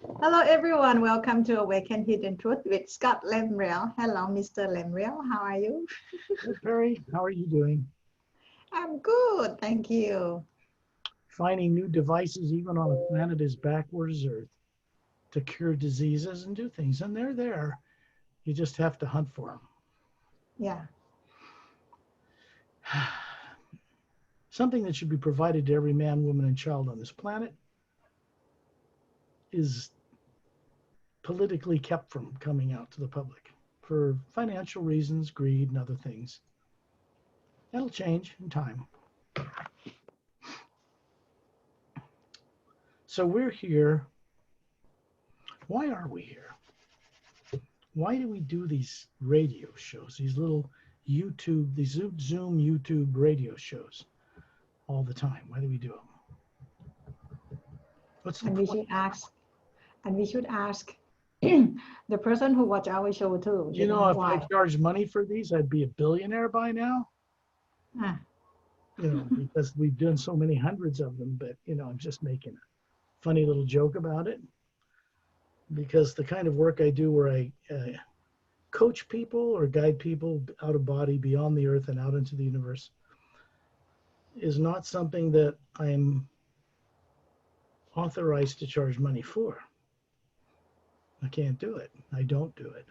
Hello, everyone. Welcome to Awaken Hidden Truth with Scott Lemriel. Hello, Mr. Lemriel. How are you? Hey, Perry, how are you doing? I'm good. Thank you. Finding new devices even on a planet as backward as Earth to cure diseases and do things. And they're there. You just have to hunt for Yeah. them. Something that should be provided to every man, woman, and child on this planet is politically kept from coming out to the public for financial reasons, greed, and other things. That'll change in time. So we're here. Why are we here? Why do we do these radio shows, these little YouTube, these Zoom YouTube radio shows all the time? Why do we do them? What's the And we point? should ask, the person who watch our show too, You know, if I why? charged money for these, I'd be a billionaire by now. Ah, You know, because we've done so many hundreds of them. But you know, I'm just making a funny little joke about it because the kind of work I do, where I coach people or guide people out of body, beyond the earth, and out into the universe, is not something that I'm authorized to charge money for. I can't do it. I don't do it.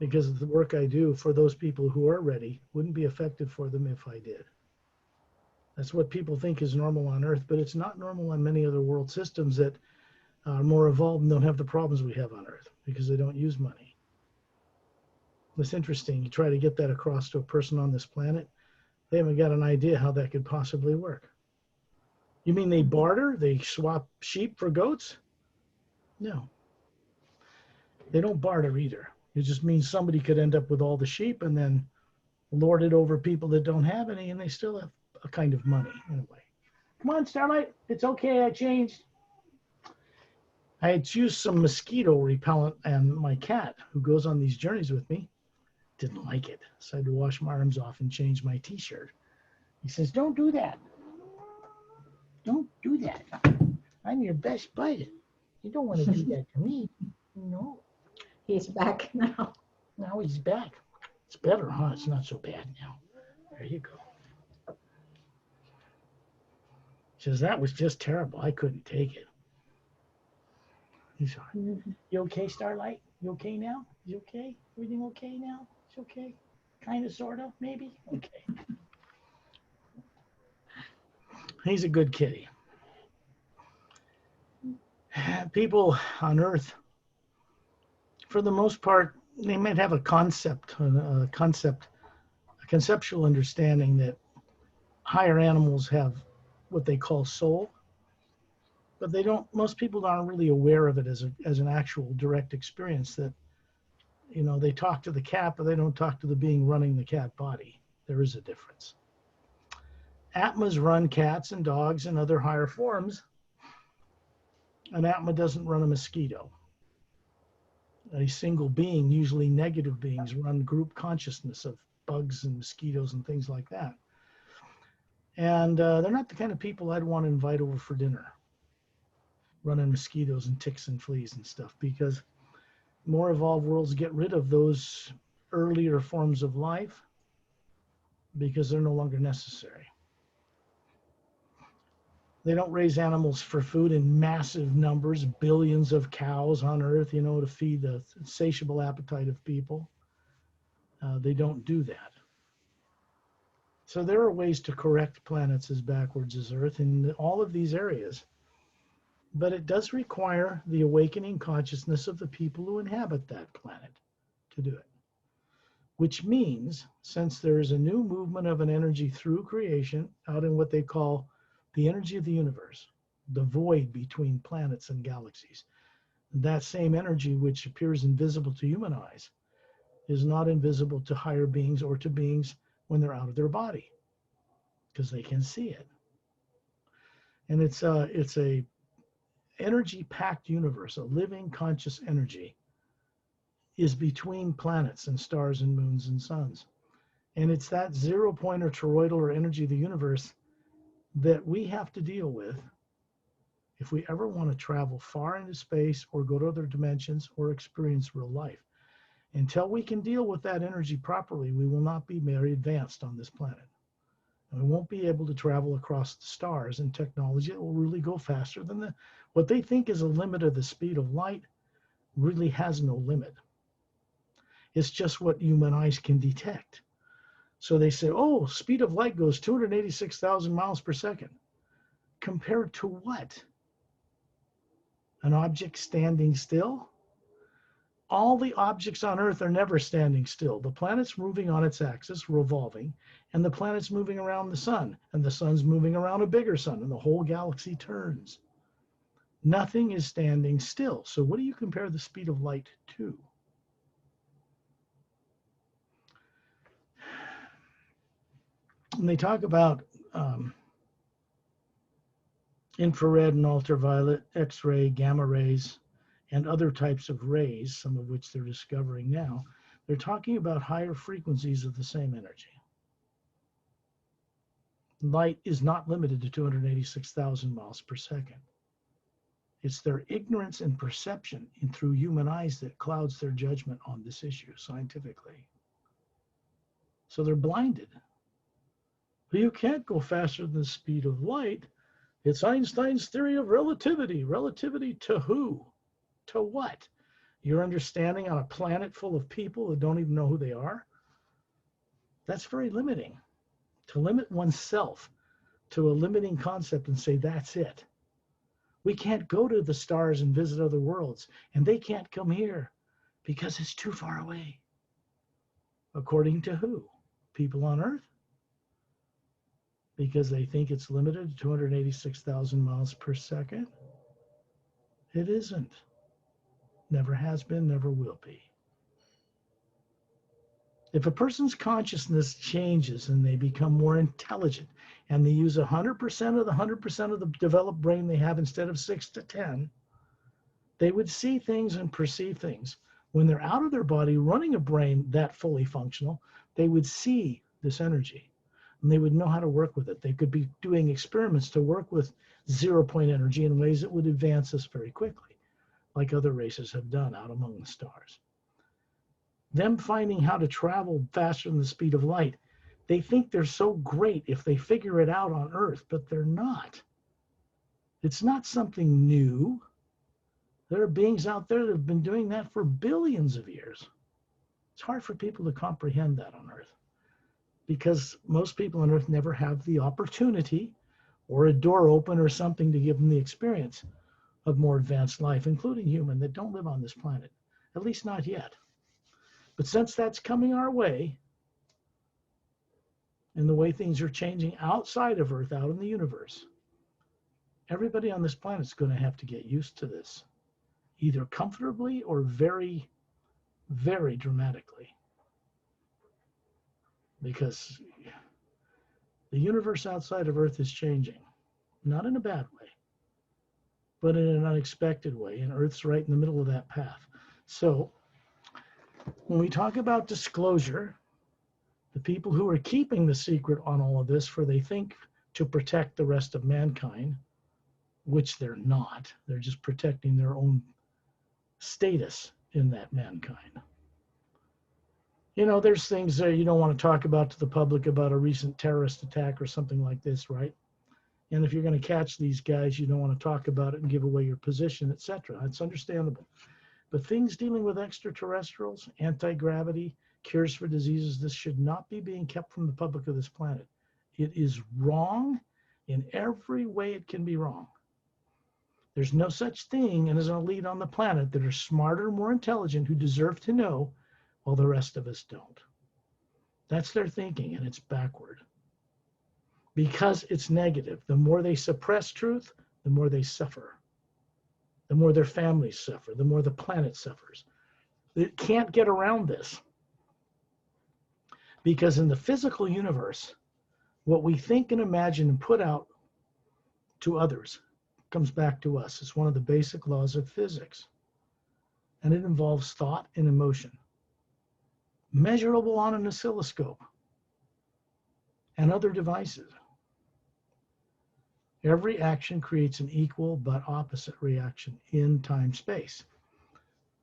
Because the work I do for those people who are ready wouldn't be effective for them if I did. That's what people think is normal on Earth, but it's not normal on many other world systems that are more evolved and don't have the problems we have on Earth because they don't use money. It's interesting. You try to get that across to a person on this planet, they haven't got an idea how that could possibly work. You mean they barter? They swap sheep for goats? No. They don't barter either. It just means somebody could end up with all the sheep and then lord it over people that don't have any, and they still have a kind of money in a way. Come on, Starlight. It's okay. I changed. I had used some mosquito repellent, and my cat, who goes on these journeys with me, didn't like it. So I had to wash my arms off and change my t-shirt. He says, "Don't do that. Don't do that. I'm your best bud. You don't want to do that to me." No. he's back now. Now he's back. It's better, huh? It's not so bad now. There you go. He says, "That was just terrible. I couldn't take it." He's like, "You okay, Starlight? You okay now? You okay? Everything okay now? It's okay? Kind of, sort of, maybe? Okay." He's a good kitty. People on Earth, for the most part, they might have a conceptual understanding that higher animals have what they call soul, but they don't. Most people aren't really aware of it as an actual direct experience. That, you know, they talk to the cat, but they don't talk to the being running the cat body. There is a difference. Atmas run cats and dogs and other higher forms. An Atma doesn't run a mosquito. A single being, usually negative beings, run group consciousness of bugs and mosquitoes and things like that. And they're not the kind of people I'd want to invite over for dinner, running mosquitoes and ticks and fleas and stuff, because more evolved worlds get rid of those earlier forms of life because they're no longer necessary. They don't raise animals for food in massive numbers, billions of cows on Earth, you know, to feed the insatiable appetite of people. They don't do that. So there are ways to correct planets as backwards as Earth in all of these areas. But it does require the awakening consciousness of the people who inhabit that planet to do it. Which means, since there is a new movement of an energy through creation out in what they call the energy of the universe, the void between planets and galaxies, that same energy, which appears invisible to human eyes, is not invisible to higher beings or to beings when they're out of their body, because they can see it. And it's a energy-packed universe. A living conscious energy is between planets and stars and moons and suns. And it's that zero-point or toroidal or energy of the universe that we have to deal with if we ever want to travel far into space or go to other dimensions or experience real life. Until we can deal with that energy properly, we will not be very advanced on this planet. And we won't be able to travel across the stars in technology that will really go faster than what they think is a limit of the speed of light really has no limit. It's just what human eyes can detect. So they say, oh, speed of light goes 286,000 miles per second. Compared to what? An object standing still? All the objects on Earth are never standing still. The planet's moving on its axis, revolving, and the planet's moving around the sun, and the sun's moving around a bigger sun, and the whole galaxy turns. Nothing is standing still. So what do you compare the speed of light to? And they talk about infrared and ultraviolet, X-ray, gamma rays, and other types of rays, some of which they're discovering now. They're talking about higher frequencies of the same energy. Light is not limited to 286,000 miles per second. It's their ignorance and perception through human eyes that clouds their judgment on this issue scientifically. So they're blinded. But you can't go faster than the speed of light. It's Einstein's theory of relativity. Relativity to who? To what? Your understanding on a planet full of people that don't even know who they are? That's very limiting. To limit oneself to a limiting concept and say, that's it. We can't go to the stars and visit other worlds, and they can't come here because it's too far away. According to who? People on Earth? Because they think it's limited to 286,000 miles per second? It isn't. Never has been, never will be. If a person's consciousness changes and they become more intelligent and they use 100% of the 100% of the developed brain they have instead of 6 to 10, they would see things and perceive things. When they're out of their body running a brain that fully functional, they would see this energy and they would know how to work with it. They could be doing experiments to work with 0-point energy in ways that would advance us very quickly, like other races have done out among the stars. Them finding how to travel faster than the speed of light, they think they're so great if they figure it out on Earth, but they're not. It's not something new. There are beings out there that have been doing that for billions of years. It's hard for people to comprehend that on Earth because most people on Earth never have the opportunity or a door open or something to give them the experience of more advanced life, including human, that don't live on this planet, at least not yet. But since that's coming our way, and the way things are changing outside of Earth, out in the universe, everybody on this planet is going to have to get used to this, either comfortably or very, very dramatically. Because the universe outside of Earth is changing, not in a bad way, but in an unexpected way, and Earth's right in the middle of that path. So when we talk about disclosure, the people who are keeping the secret on all of this, for they think to protect the rest of mankind, which they're not, they're just protecting their own status in that mankind. You know, there's things that you don't want to talk about to the public about a recent terrorist attack or something like this, right? And if you're going to catch these guys, you don't want to talk about it and give away your position, etc. It's understandable. But things dealing with extraterrestrials, anti-gravity, cures for diseases, this should not be being kept from the public of this planet. It is wrong in every way it can be wrong. There's no such thing as an elite on the planet that are smarter, more intelligent, who deserve to know, while the rest of us don't. That's their thinking, and it's backward. Because it's negative. The more they suppress truth, the more they suffer. The more their families suffer, the more the planet suffers. It can't get around this. Because in the physical universe, what we think and imagine and put out to others comes back to us. It's one of the basic laws of physics. And it involves thought and emotion, measurable on an oscilloscope and other devices. Every action creates an equal but opposite reaction in time-space.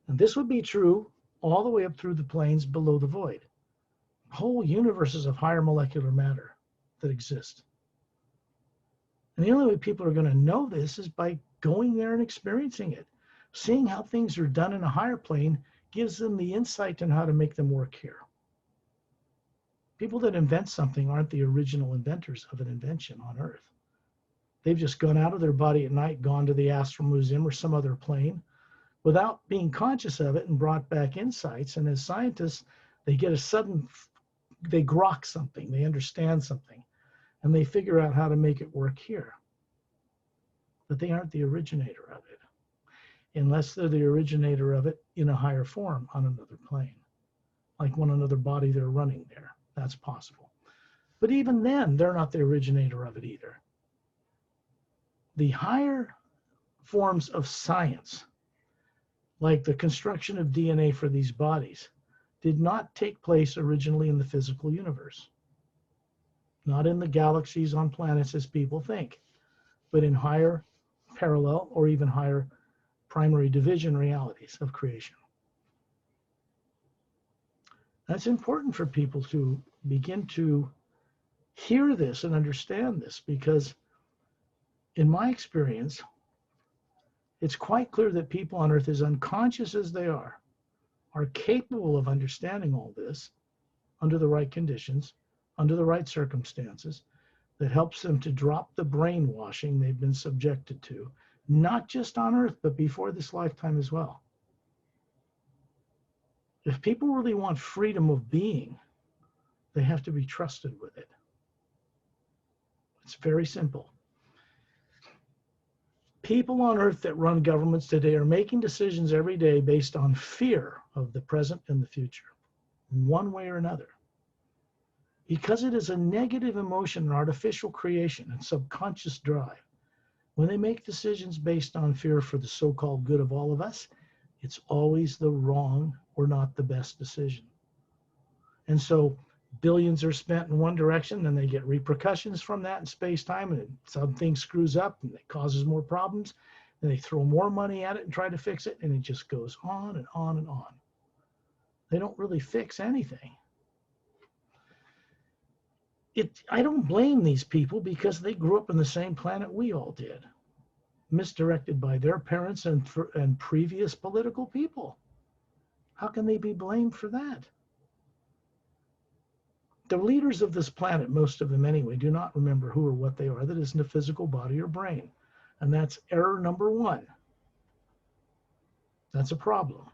And this would be true all the way up through the planes below the void. Whole universes of higher molecular matter that exist. And the only way people are going to know this is by going there and experiencing it. Seeing how things are done in a higher plane gives them the insight on how to make them work here. People that invent something aren't the original inventors of an invention on Earth. They've just gone out of their body at night, gone to the Astral Museum or some other plane without being conscious of it and brought back insights. And as scientists, they get they grok something, they understand something, and they figure out how to make it work here. But they aren't the originator of it, unless they're the originator of it in a higher form on another plane, like on another body they're running there. That's possible. But even then, they're not the originator of it either. The higher forms of science, like the construction of DNA for these bodies, did not take place originally in the physical universe. Not in the galaxies on planets as people think, but in higher parallel or even higher primary division realities of creation. That's important for people to begin to hear this and understand this, because in my experience, it's quite clear that people on Earth, as unconscious as they are capable of understanding all this under the right conditions, under the right circumstances, that helps them to drop the brainwashing they've been subjected to, not just on Earth, but before this lifetime as well. If people really want freedom of being, they have to be trusted with it. It's very simple. People on Earth that run governments today are making decisions every day based on fear of the present and the future, one way or another. Because it is a negative emotion, an artificial creation, and subconscious drive. When they make decisions based on fear for the so-called good of all of us, it's always the wrong or not the best decision. And so billions are spent in one direction, then they get repercussions from that in space-time, and something screws up and it causes more problems, and they throw more money at it and try to fix it, and it just goes on and on and on. They don't really fix anything. I don't blame these people, because they grew up on the same planet we all did, misdirected by their parents and previous political people. How can they be blamed for that? The leaders of this planet, most of them anyway, do not remember who or what they are that isn't a physical body or brain. And that's error number one. That's a problem,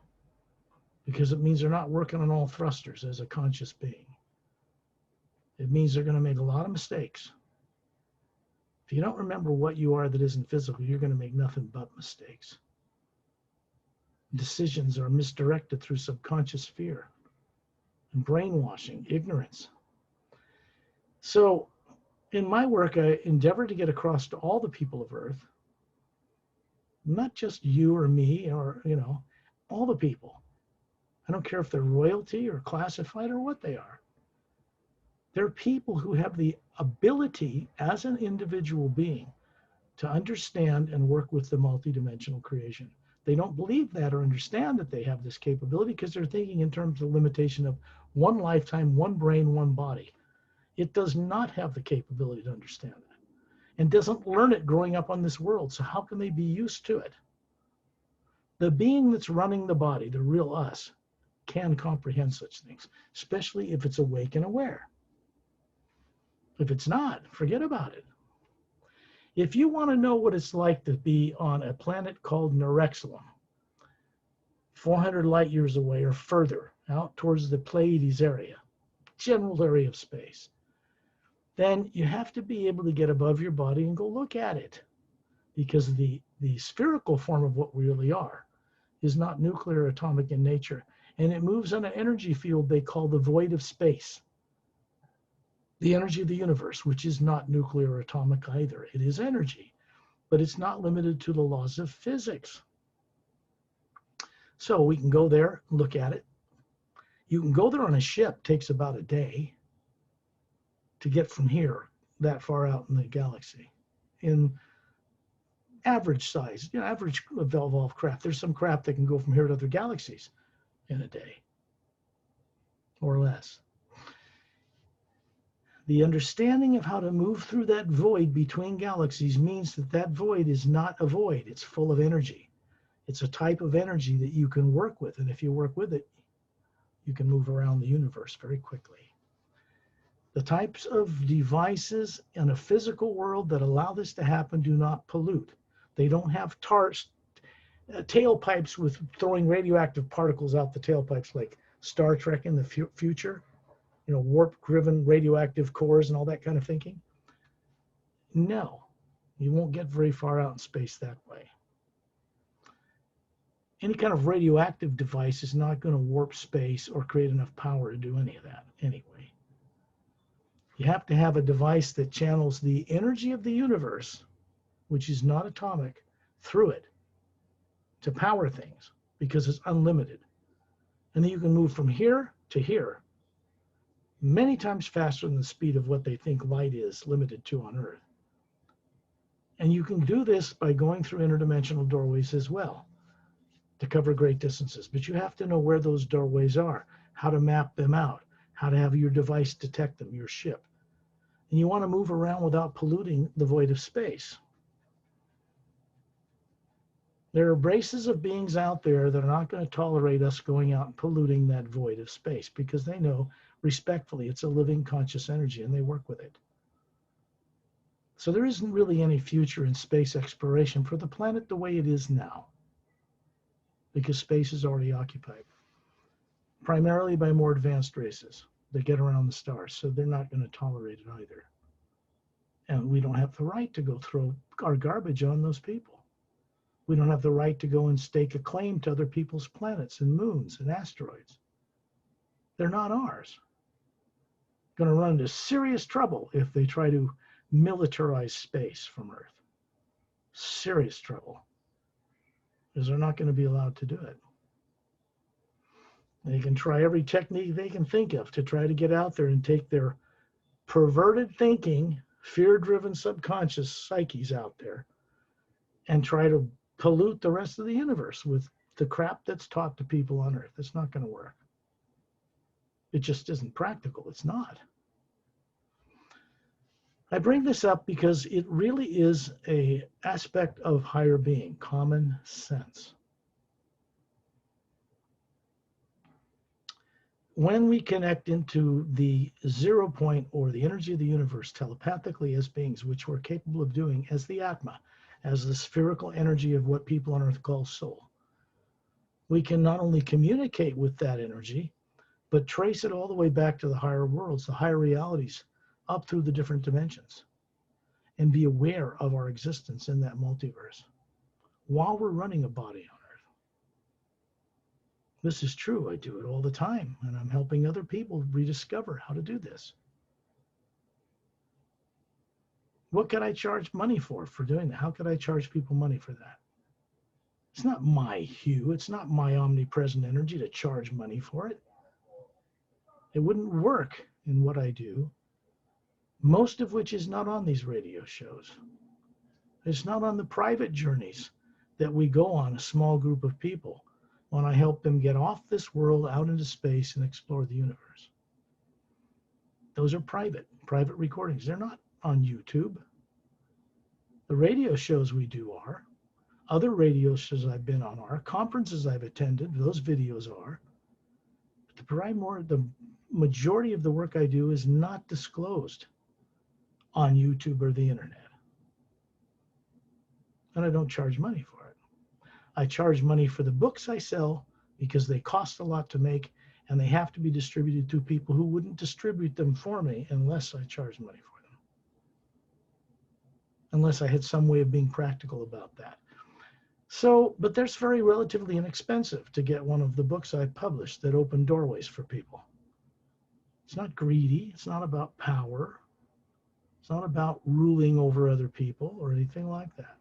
because it means they're not working on all thrusters as a conscious being. It means they're going to make a lot of mistakes. If you don't remember what you are that isn't physical, you're going to make nothing but mistakes. Decisions are misdirected through subconscious fear and brainwashing, ignorance. So in my work, I endeavor to get across to all the people of Earth, not just you or me or, all the people. I don't care if they're royalty or classified or what they are. They're people who have the ability as an individual being to understand and work with the multidimensional creation. They don't believe that or understand that they have this capability, because they're thinking in terms of the limitation of one lifetime, one brain, one body. It does not have the capability to understand that, and doesn't learn it growing up on this world. So how can they be used to it? The being that's running the body, the real us, can comprehend such things, especially if it's awake and aware. If it's not, forget about it. If you want to know what it's like to be on a planet called Nerexalum, 400 light years away or further, out towards the Pleiades area, general area of space, then you have to be able to get above your body and go look at it. Because the spherical form of what we really are is not nuclear atomic in nature, and it moves on an energy field they call the void of space. The energy of the universe, which is not nuclear or atomic either. It is energy, but it's not limited to the laws of physics. So we can go there and look at it. You can go there on a ship, takes about a day to get from here that far out in the galaxy. in average size, average evolved craft. There's some craft that can go from here to other galaxies in a day or less. The understanding of how to move through that void between galaxies means that that void is not a void. It's full of energy. It's a type of energy that you can work with. And if you work with it, you can move around the universe very quickly. The types of devices in a physical world that allow this to happen do not pollute. They don't have tailpipes with throwing radioactive particles out the tailpipes like Star Trek in the future. Warp-driven radioactive cores and all that kind of thinking. No, you won't get very far out in space that way. Any kind of radioactive device is not going to warp space or create enough power to do any of that anyway. You have to have a device that channels the energy of the universe, which is not atomic, through it to power things because it's unlimited. And then you can move from here to here many times faster than the speed of what they think light is limited to on Earth. And you can do this by going through interdimensional doorways as well to cover great distances. But you have to know where those doorways are, how to map them out, how to have your device detect them, your ship. And you want to move around without polluting the void of space. There are races of beings out there that are not going to tolerate us going out and polluting that void of space because they know respectfully it's a living conscious energy and they work with it. So there isn't really any future in space exploration for the planet the way it is now because space is already occupied, primarily by more advanced races that get around the stars. So they're not going to tolerate it either. And we don't have the right to go throw our garbage on those people. We don't have the right to go and stake a claim to other people's planets and moons and asteroids. They're not ours. Going to run into serious trouble if they try to militarize space from Earth. Serious trouble. Because they're not going to be allowed to do it. They can try every technique they can think of to try to get out there and take their perverted thinking, fear-driven subconscious psyches out there and try to pollute the rest of the universe with the crap that's taught to people on Earth. It's not going to work. It just isn't practical. It's not. I bring this up because it really is an aspect of higher being, common sense. When we connect into the 0 point or the energy of the universe telepathically as beings, which we're capable of doing as the Atma, as the spherical energy of what people on Earth call soul, we can not only communicate with that energy, but trace it all the way back to the higher worlds, the higher realities, up through the different dimensions, and be aware of our existence in that multiverse while we're running a body on Earth. This is true. I do it all the time, and I'm helping other people rediscover how to do this. What could I charge money for doing that? How could I charge people money for that? It's not my hue. It's not my omnipresent energy to charge money for it. It wouldn't work in what I do, most of which is not on these radio shows. It's not on the private journeys that we go on, a small group of people, when I help them get off this world out into space and explore the universe. Those are private recordings. They're not on YouTube. The radio shows we do are. Other radio shows I've been on are. Conferences I've attended, those videos are. But the majority of the work I do is not disclosed on YouTube or the internet. And I don't charge money for it. I charge money for the books I sell because they cost a lot to make and they have to be distributed to people who wouldn't distribute them for me unless I charge money for them. Unless I had some way of being practical about that. So, but there's very relatively inexpensive to get one of the books I published that open doorways for people. It's not greedy. It's not about power. It's not about ruling over other people or anything like that.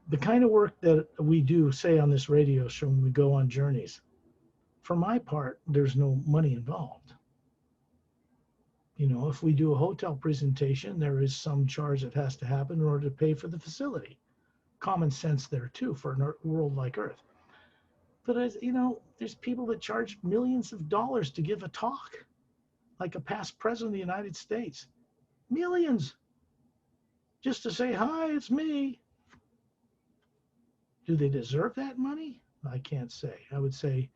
The kind of work that we do, say on this radio show when we go on journeys, for my part, there's no money involved. You know, if we do a hotel presentation, there is some charge that has to happen in order to pay for the facility. Common sense there too for a world like Earth. But as you know, there's people that charge millions of dollars to give a talk, like a past president of the United States. Millions, just to say, hi, it's me. Do they deserve that money? I can't say. I would say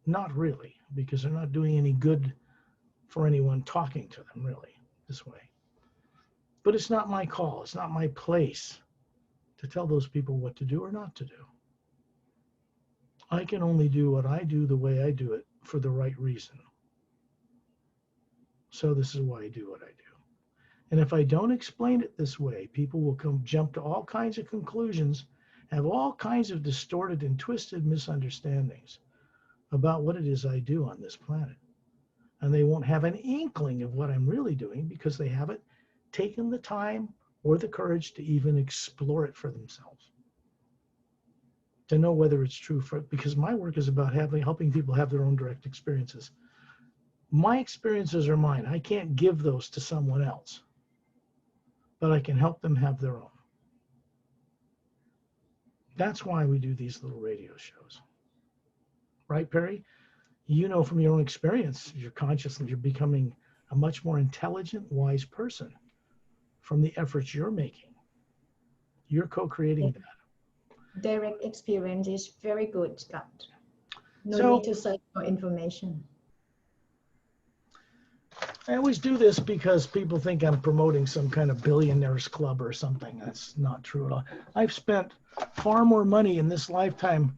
not really, because they're not doing any good for anyone talking to them, really, this way. But it's not my call. It's not my place to tell those people what to do or not to do. I can only do what I do the way I do it for the right reason. So this is why I do what I do. And if I don't explain it this way, people will jump to all kinds of conclusions, have all kinds of distorted and twisted misunderstandings about what it is I do on this planet. And they won't have an inkling of what I'm really doing because they haven't taken the time or the courage to even explore it for themselves, to know whether it's true because my work is about helping people have their own direct experiences. My experiences are mine. I can't give those to someone else, but I can help them have their own. That's why we do these little radio shows. Right, Perry? You know from your own experience, your consciousness, you're becoming a much more intelligent, wise person from the efforts you're making. You're co-creating that. Direct experience is very good, Scott. No need to search for information. I always do this because people think I'm promoting some kind of billionaires club or something. That's not true at all. I've spent far more money in this lifetime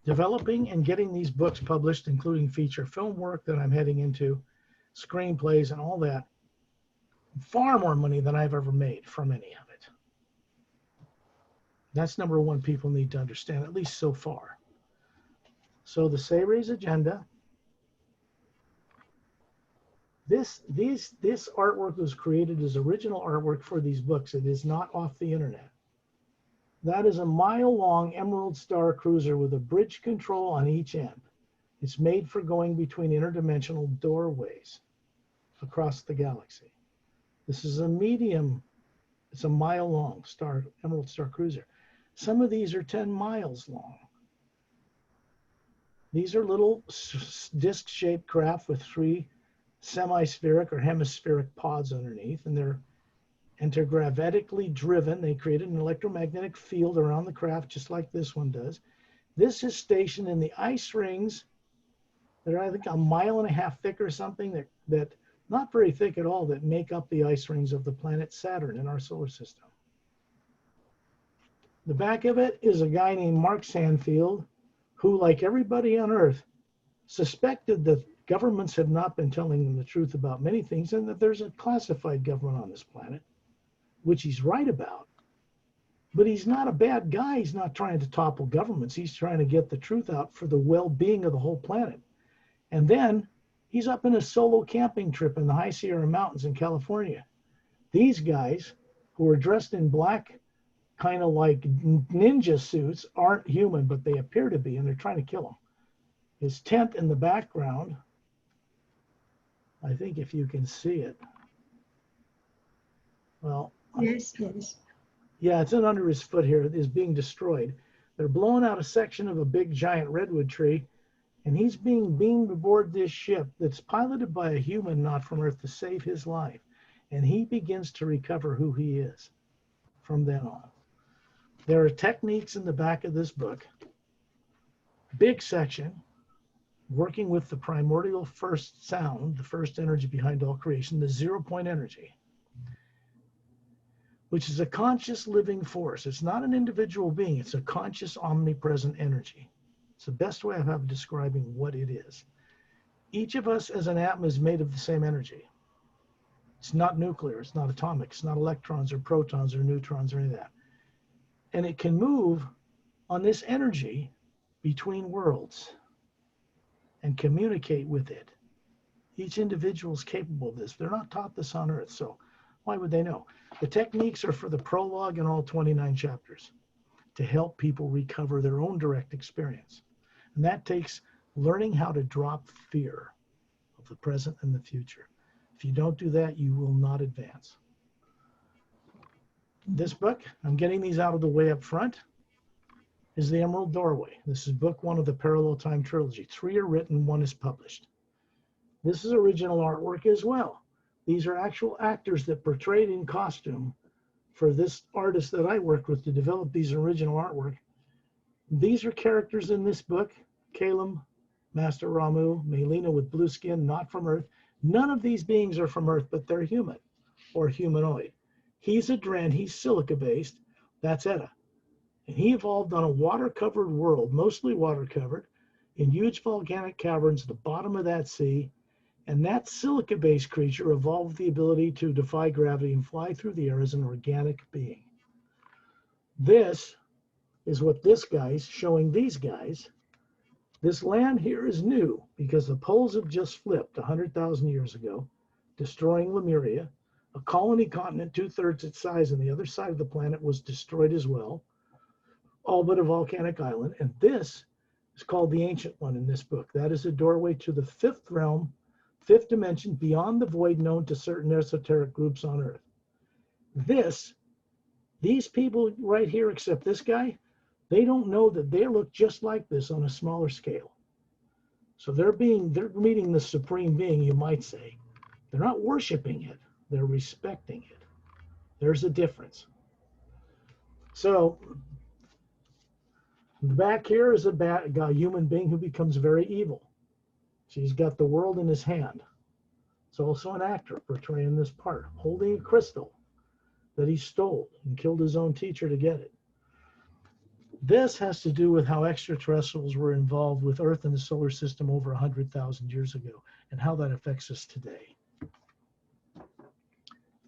developing and getting these books published, including feature film work that I'm heading into, screenplays and all that. Far more money than I've ever made from any of it. That's number one people need to understand, at least so far. So the Say Raise agenda. This artwork was created as original artwork for these books. It is not off the internet. That is a mile-long Emerald Star cruiser with a bridge control on each end. It's made for going between interdimensional doorways across the galaxy. This is a medium, it's a mile-long Emerald Star cruiser. Some of these are 10 miles long. These are little disc-shaped craft with 3 semi-spheric or hemispheric pods underneath, and they're intergravitically driven. They create an electromagnetic field around the craft, just like this one does. This is stationed in the ice rings that are, I think, 1.5 miles thick or something, that not very thick at all, that make up the ice rings of the planet Saturn in our solar system. The back of it is a guy named Mark Sanfield, who, like everybody on Earth, suspected that governments have not been telling them the truth about many things, and that there's a classified government on this planet, which he's right about. But he's not a bad guy. He's not trying to topple governments. He's trying to get the truth out for the well-being of the whole planet. And then he's up in a solo camping trip in the High Sierra Mountains in California. These guys, who are dressed in black, kind of like ninja suits, aren't human, but they appear to be, and they're trying to kill him. His tent in the background, I think if you can see it. Well, yes. Yeah, it's under his foot here. It is being destroyed. They're blowing out a section of a big giant redwood tree, and he's being beamed aboard this ship that's piloted by a human not from Earth to save his life. And he begins to recover who he is from then on. There are techniques in the back of this book, big section, working with the primordial first sound, the first energy behind all creation, the 0-point energy, which is a conscious living force. It's not an individual being. It's a conscious, omnipresent energy. It's the best way I have of describing what it is. Each of us as an atom is made of the same energy. It's not nuclear. It's not atomic. It's not electrons or protons or neutrons or any of that. And it can move on this energy between worlds and communicate with it. Each individual is capable of this. They're not taught this on Earth, so why would they know? The techniques are for the prologue and all 29 chapters to help people recover their own direct experience. And that takes learning how to drop fear of the present and the future. If you don't do that, you will not advance. This book, I'm getting these out of the way up front, is The Emerald Doorway. This is book 1 of the Parallel Time Trilogy. 3 are written, 1 is published. This is original artwork as well. These are actual actors that portrayed in costume for this artist that I worked with to develop these original artwork. These are characters in this book. Kalem, Master Ramu, Melina with blue skin, not from Earth. None of these beings are from Earth, but they're human or humanoid. He's a Dren, he's silica-based. That's Etta. And he evolved on a water-covered world, mostly water-covered, in huge volcanic caverns at the bottom of that sea. And that silica-based creature evolved the ability to defy gravity and fly through the air as an organic being. This is what this guy's showing these guys. This land here is new because the poles have just flipped 100,000 years ago, destroying Lemuria. A colony continent 2/3 its size on the other side of the planet was destroyed as well, all but a volcanic island. And this is called the Ancient One in this book. That is a doorway to the 5th realm, 5th dimension, beyond the void known to certain esoteric groups on Earth. These people right here, except this guy, they don't know that they look just like this on a smaller scale. So they're meeting the supreme being, you might say. They're not worshiping it, they're respecting it. There's a difference. So back here is a human being who becomes very evil. So he's got the world in his hand. It's also an actor portraying this part, holding a crystal that he stole and killed his own teacher to get it. This has to do with how extraterrestrials were involved with Earth and the solar system over 100,000 years ago and how that affects us today.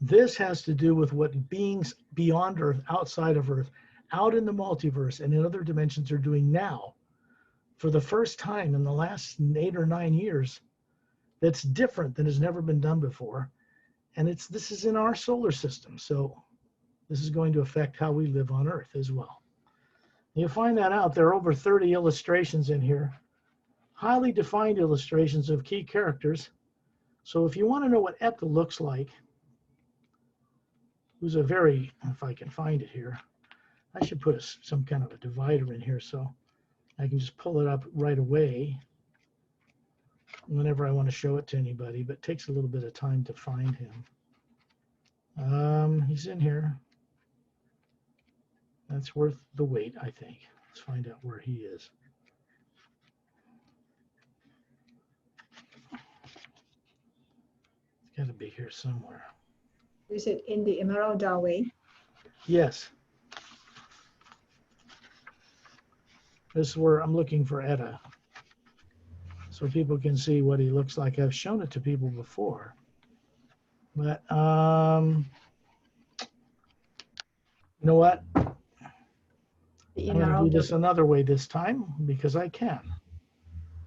This has to do with what beings beyond Earth, outside of Earth, out in the multiverse and in other dimensions are doing now for the first time in the last 8 or 9 years that's different than has never been done before. And this is in our solar system. So this is going to affect how we live on Earth as well. You'll find that out. There are over 30 illustrations in here, highly defined illustrations of key characters. So if you want to know what Etta looks like, who's a very, if I can find it here, I should put some kind of a divider in here so I can just pull it up right away whenever I want to show it to anybody, but it takes a little bit of time to find him. He's in here. That's worth the wait, I think. Let's find out where he is. It's got to be here somewhere. Is it in the Emerald Doorway? Yes. This is where I'm looking for Etta, so people can see what he looks like. I've shown it to people before, but you know what? I'm going to do this another way this time because I can.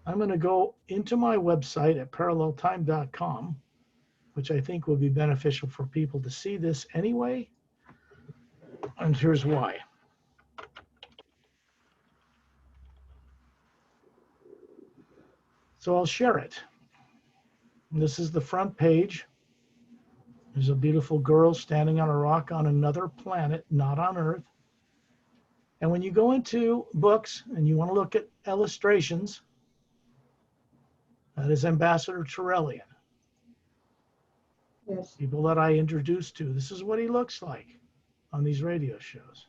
I'm going to go into my website at paralleltime.com, which I think will be beneficial for people to see this anyway. And here's why. So I'll share it. This is the front page. There's a beautiful girl standing on a rock on another planet, not on Earth. And when you go into books and you want to look at illustrations, that is Ambassador Turellian. Yes. People that I introduced to. This is what he looks like on these radio shows.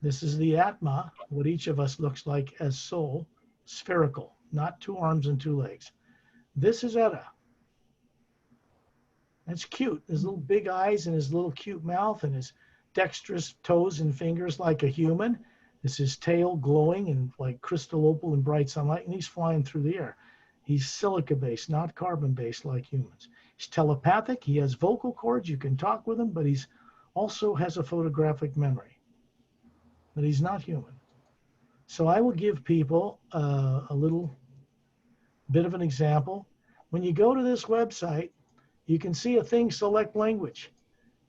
This is the Atma, what each of us looks like as soul, spherical, not 2 arms and 2 legs. This is Etta. That's cute. His little big eyes and his little cute mouth and his dexterous toes and fingers like a human. This is his tail glowing and like crystal opal in bright sunlight, and he's flying through the air. He's silica-based, not carbon-based like humans. He's telepathic. He has vocal cords. You can talk with him, but he's also has a photographic memory. But he's not human. So I will give people a little bit of an example. When you go to this website, you can see a thing, select language.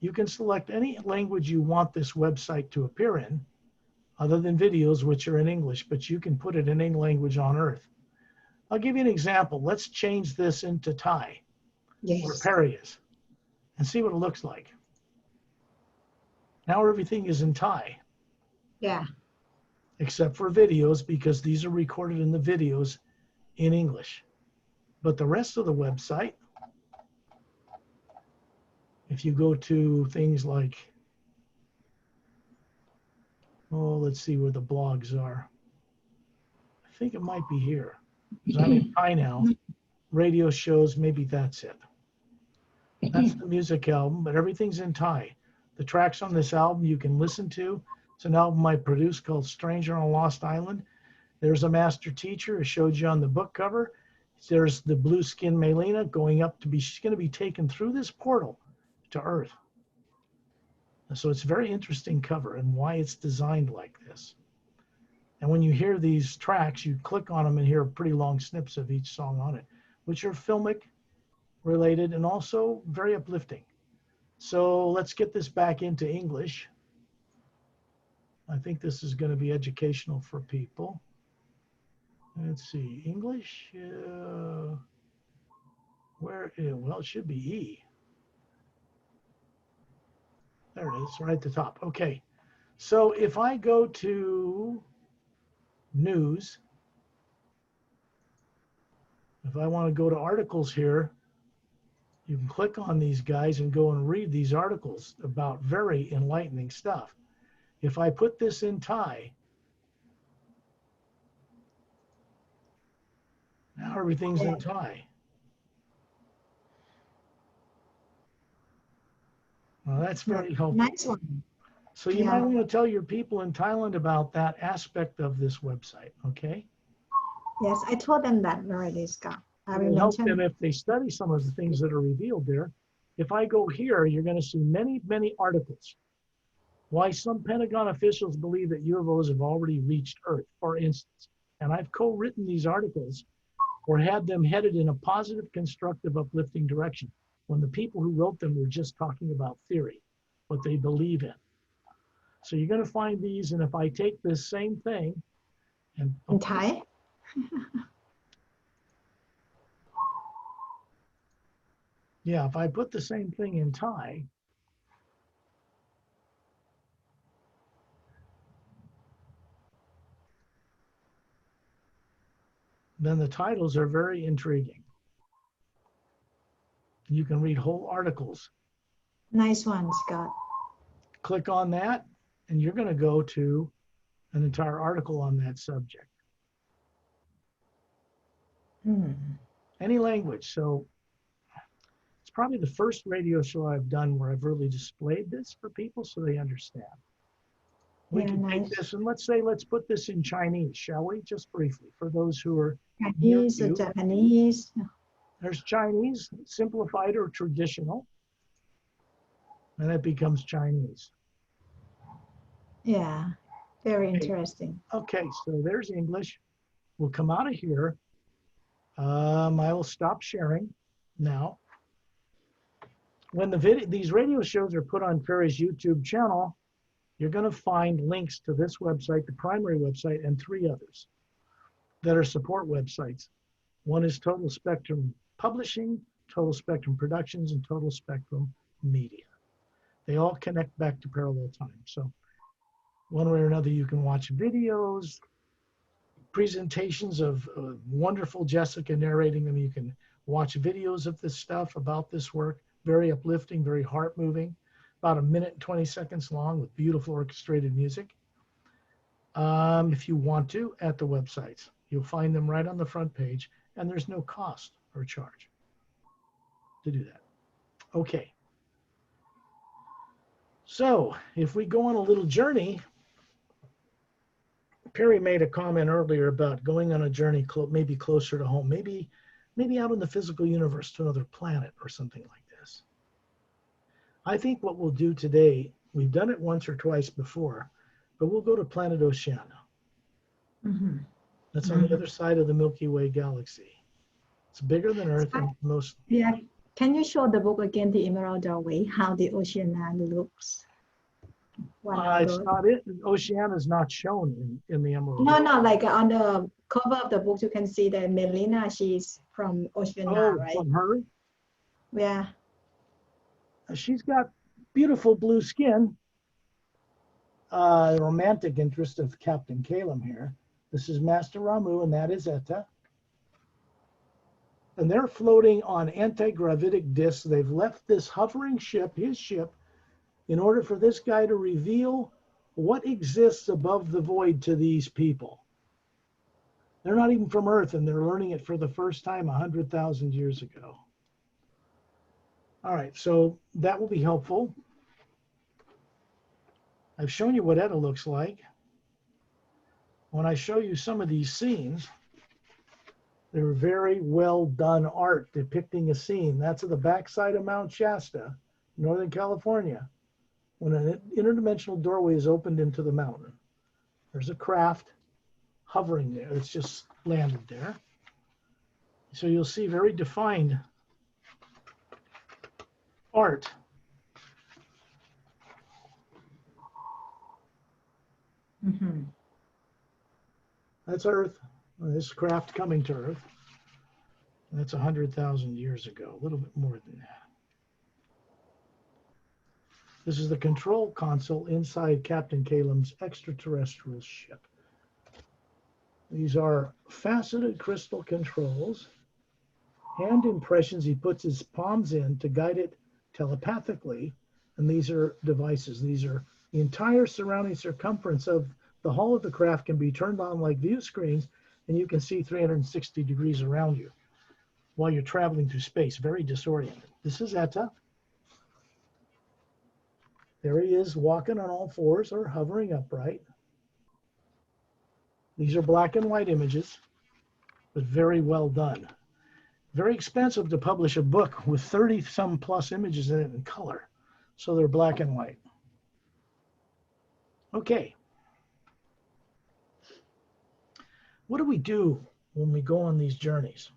You can select any language you want this website to appear in, other than videos, which are in English, but you can put it in any language on Earth. I'll give you an example. Let's change this into Thai, where Yes. Perry is, and see what it looks like. Now everything is in Thai, Yeah. except for videos, because these are recorded in the videos in English. But the rest of the website, if you go to things like, oh, let's see where the blogs are. I think it might be here, because I'm in Thai now. Radio shows, maybe that's it. That's the music album, but everything's in Thai. The tracks on this album you can listen to. It's an album I produced called Stranger on a Lost Island. There's a master teacher, I showed you on the book cover. There's the blue skin Melina going up to be, she's going to be taken through this portal to Earth. So it's a very interesting cover and why it's designed like this. And when you hear these tracks, you click on them and hear pretty long snips of each song on it, which are filmic related and also very uplifting. So let's get this back into English. I think this is going to be educational for people. Let's see, English, well, it should be E. There it is, right at the top. Okay, so if I go to news, if I want to go to articles here, you can click on these guys and go and read these articles about very enlightening stuff. If I put this in Thai, now everything's in Thai. Well, that's very helpful. Nice one. So you might want to tell your people in Thailand about that aspect of this website, okay? Yes, I told them that already, Scott. I It will will help them mention. if they study some of the things that are revealed there. If I go here, you're going to see many, many articles. Why some Pentagon officials believe that UFOs have already reached Earth, for instance. And I've co-written these articles or had them headed in a positive, constructive, uplifting direction, when the people who wrote them were just talking about theory, what they believe in. So you're going to find these, and if I take this same thing and In Thai? yeah, if I put the same thing in Thai, then the titles are very intriguing. You can read whole articles. Nice one, Scott. Click on that, and you're going to go to an entire article on that subject. Any language. So it's probably the first radio show I've done where I've really displayed this for people so they understand. We can take this and let's put this in Chinese, shall we? Just briefly, for those who are Chinese or Japanese. There's Chinese, simplified or traditional, and it becomes Chinese. Yeah, very interesting. Okay, so there's English. We'll come out of here. I will stop sharing now. When these radio shows are put on Perry's YouTube channel, you're going to find links to this website, the primary website, and 3 others that are support websites. One is Total Spectrum Publishing, Total Spectrum Productions, and Total Spectrum Media. They all connect back to Parallel Time. So one way or another, you can watch videos, presentations of wonderful Jessica narrating them. You can watch videos of this stuff about this work, very uplifting, very heart-moving, about 1 minute and 20 seconds long with beautiful orchestrated music. If you want to, at the websites, you'll find them right on the front page, and there's no cost or charge to do that. Okay. So if we go on a little journey, Perry made a comment earlier about going on a journey maybe closer to home, maybe out in the physical universe to another planet or something like this. I think what we'll do today, we've done it once or twice before, but we'll go to Planet.Oceana. That's on the other side of the Milky Way galaxy. It's bigger than Earth and most. Yeah, can you show the book again, The Emerald Way, how the Oceania looks? one of It's those. not it. Oceana is not shown in the Emerald. No, no, like on the cover of the book, you can see that Melina, she's from Oceania, Oh, right? from her? Yeah. She's got beautiful blue skin. Romantic interest of Captain Calum here. This is Master Ramu, and that is Etta. And they're floating on anti-gravitic discs. They've left this hovering ship, his ship, in order for this guy to reveal what exists above the void to these people. They're not even from Earth, and they're learning it for the first time 100,000 years ago. All right, so that will be helpful. I've shown you what Etta looks like. When I show you some of these scenes, they're very well done art depicting a scene. That's at the backside of Mount Shasta, Northern California, when an interdimensional doorway is opened into the mountain. There's a craft hovering there. It's just landed there. So you'll see very defined art. Mm-hmm. That's Earth. This craft coming to Earth. That's 100,000 years ago, a little bit more than that. This is the control console inside Captain Calum's extraterrestrial ship. These are faceted crystal controls, hand impressions he puts his palms in to guide it telepathically. And these are devices. These are the entire surrounding circumference of the hull of the craft can be turned on like view screens, and you can see 360 degrees around you while you're traveling through space. Very disoriented. This is Etta. There he is walking on all fours or hovering upright. These are black and white images, but very well done. Very expensive to publish a book with 30 some plus images in it in color. So they're black and white. Okay. What do we do when we go on these journeys?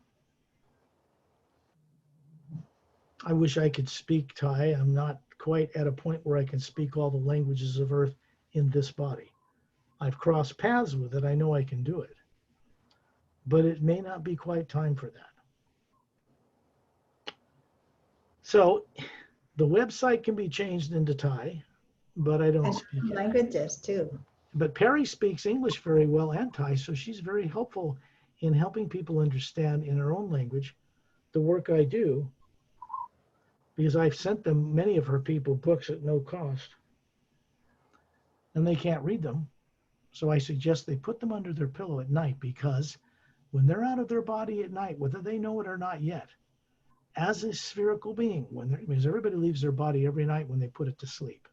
I wish I could speak Thai. I'm not quite at a point where I can speak all the languages of Earth in this body. I've crossed paths with it. I know I can do it. But it may not be quite time for that. So the website can be changed into Thai, but I don't And speak it. languages too. But Perry speaks English very well and Thai, so she's very helpful in helping people understand in her own language the work I do, because I've sent them, many of her people, books at no cost, and they can't read them. So I suggest they put them under their pillow at night, because when they're out of their body at night, whether they know it or not yet, as a spherical being, because everybody leaves their body every night when they put it to sleep,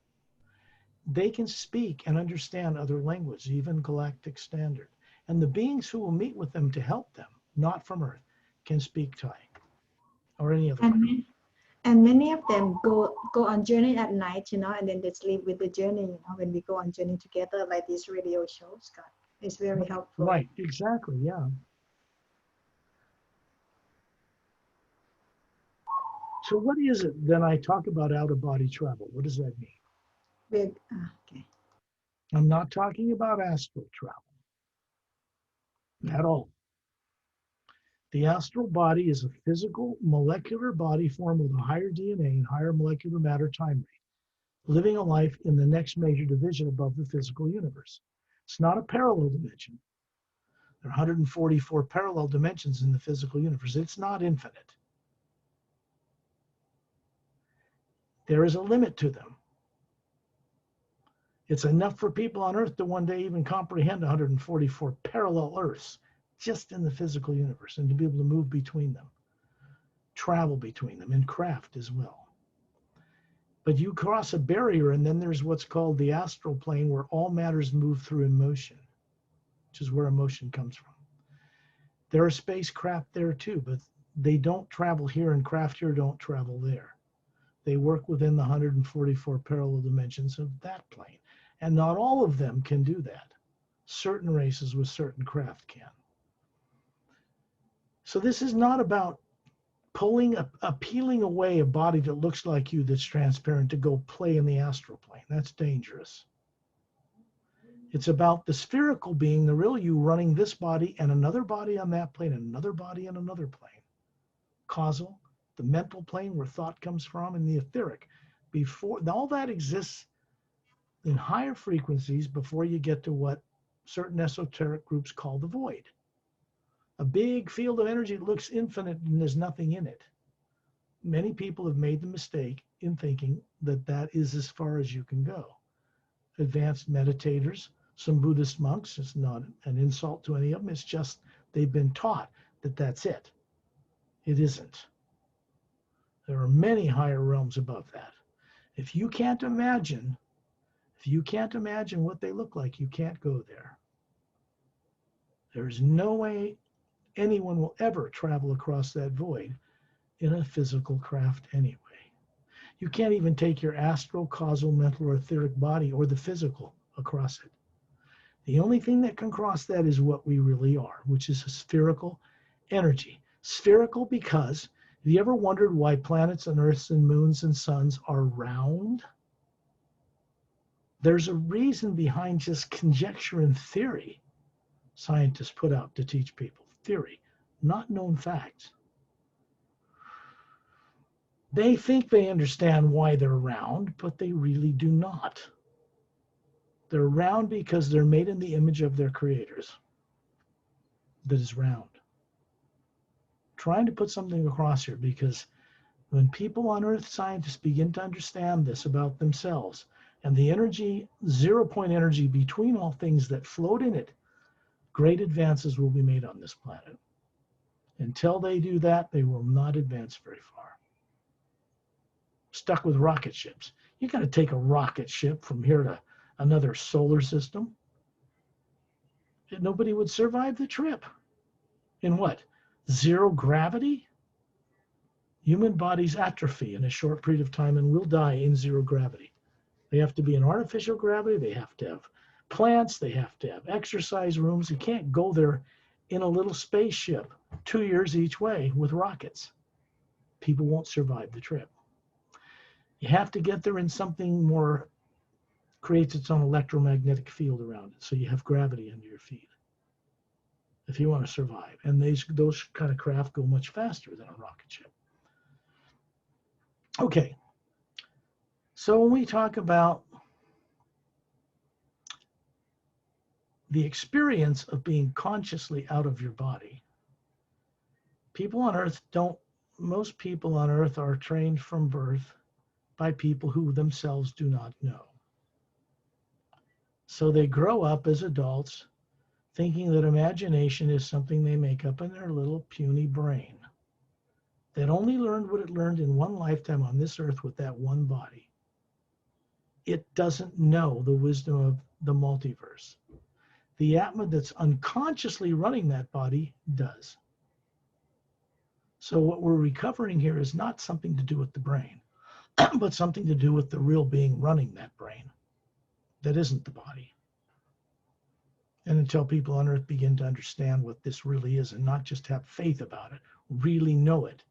they can speak and understand other languages, even Galactic Standard. And the beings who will meet with them to help them, not from Earth, can speak Thai or any other language. And many of them go on journey at night, and then they sleep with the journey, when we go on journey together, like this radio show, Scott. It's very helpful. Right, exactly, yeah. So what is it then I talk about out-of-body travel? What does that mean? Okay. I'm not talking about astral travel at all. The astral body is a physical molecular body formed with a higher DNA and higher molecular matter time rate, living a life in the next major division above the physical universe. It's not a parallel dimension. There are 144 parallel dimensions in the physical universe. It's not infinite. There is a limit to them. It's enough for people on Earth to one day even comprehend 144 parallel Earths just in the physical universe, and to be able to move between them, travel between them, and craft as well. But you cross a barrier, and then there's what's called the astral plane, where all matters move through emotion, which is where emotion comes from. There are spacecraft there too, but they don't travel here, and craft here don't travel there. They work within the 144 parallel dimensions of that plane. And not all of them can do that. Certain races with certain craft can. So this is not about peeling away a body that looks like you that's transparent to go play in the astral plane. That's dangerous. It's about the spherical being, the real you, running this body and another body on that plane, and another body on another plane. Causal, the mental plane where thought comes from, and the etheric. Before all that exists in higher frequencies before you get to what certain esoteric groups call the void. A big field of energy that looks infinite and there's nothing in it. Many people have made the mistake in thinking that that is as far as you can go. Advanced meditators, some Buddhist monks, it's not an insult to any of them, it's just they've been taught that that's it. It isn't. There are many higher realms above that. If you can't imagine what they look like, you can't go there. There's no way anyone will ever travel across that void in a physical craft anyway. You can't even take your astral, causal, mental, or etheric body or the physical across it. The only thing that can cross that is what we really are, which is a spherical energy. Spherical because, have you ever wondered why planets and Earths and moons and suns are round? There's a reason behind just conjecture and theory scientists put out to teach people. Theory, not known facts. They think they understand why they're round, but they really do not. They're round because they're made in the image of their creators that is round. Trying to put something across here, because when people on Earth, scientists, begin to understand this about themselves and the energy, 0-point energy between all things that float in it, great advances will be made on this planet. Until they do that, they will not advance very far. Stuck with rocket ships. You got to take a rocket ship from here to another solar system. Nobody would survive the trip. In what? 0 gravity? Human bodies atrophy in a short period of time and will die in 0 gravity. They have to be in artificial gravity. They have to have plants. They have to have exercise rooms. You can't go there in a little spaceship 2 years each way with rockets. People won't survive the trip. You have to get there in something more, creates its own electromagnetic field around it, so you have gravity under your feet if you want to survive. And those kind of craft go much faster than a rocket ship. Okay, so when we talk about the experience of being consciously out of your body, people on Earth most people on Earth are trained from birth by people who themselves do not know. So they grow up as adults thinking that imagination is something they make up in their little puny brain that only learned what it learned in one lifetime on this Earth with that one body. It doesn't know the wisdom of the multiverse. The Atma that's unconsciously running that body does. So what we're recovering here is not something to do with the brain, but something to do with the real being running that brain that isn't the body. And until people on Earth begin to understand what this really is and not just have faith about it, really know it,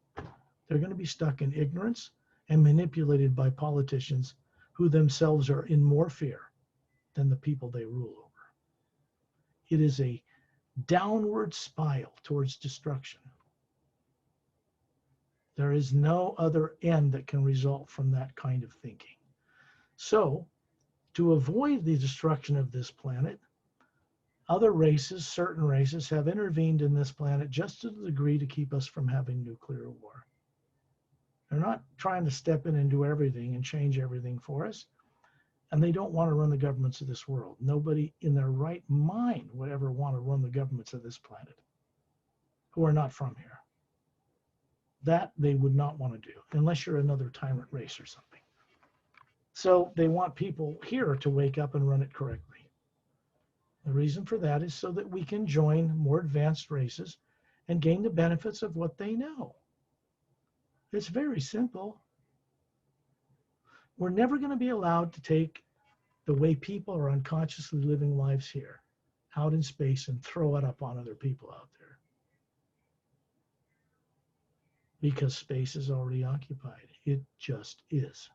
they're going to be stuck in ignorance and manipulated by politicians who themselves are in more fear than the people they rule over. It is a downward spiral towards destruction. There is no other end that can result from that kind of thinking. So, to avoid the destruction of this planet, other races, certain races, have intervened in this planet just to the degree to keep us from having nuclear war. They're not trying to step in and do everything and change everything for us. And they don't want to run the governments of this world. Nobody in their right mind would ever want to run the governments of this planet who are not from here. That they would not want to do, unless you're another tyrant race or something. So they want people here to wake up and run it correctly. The reason for that is so that we can join more advanced races and gain the benefits of what they know. It's very simple. We're never going to be allowed to take the way people are unconsciously living lives here out in space and throw it up on other people out there. because space is already occupied. It just is.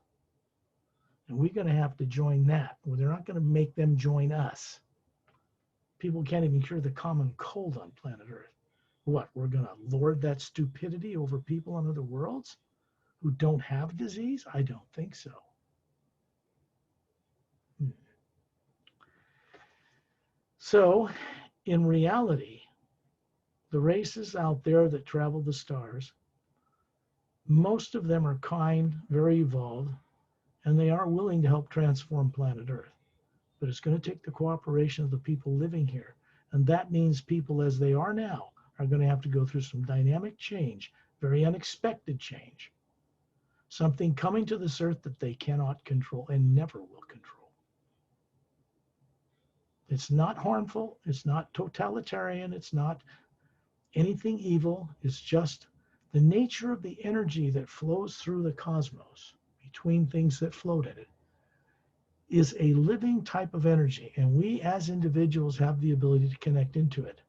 And we're going to have to join that. Well, they're not going to make them join us. People can't even cure the common cold on planet Earth. What, we're going to lord that stupidity over people on other worlds who don't have disease? I don't think so. So, in reality, the races out there that travel the stars, most of them are kind, very evolved, and they are willing to help transform planet Earth. But it's going to take the cooperation of the people living here. And that means people as they are now are going to have to go through some dynamic change, very unexpected change. Something coming to this earth that they cannot control and never will control. It's not harmful. It's not totalitarian. It's not anything evil. It's just the nature of the energy that flows through the cosmos between things that float in it is a living type of energy, and we as individuals have the ability to connect into it.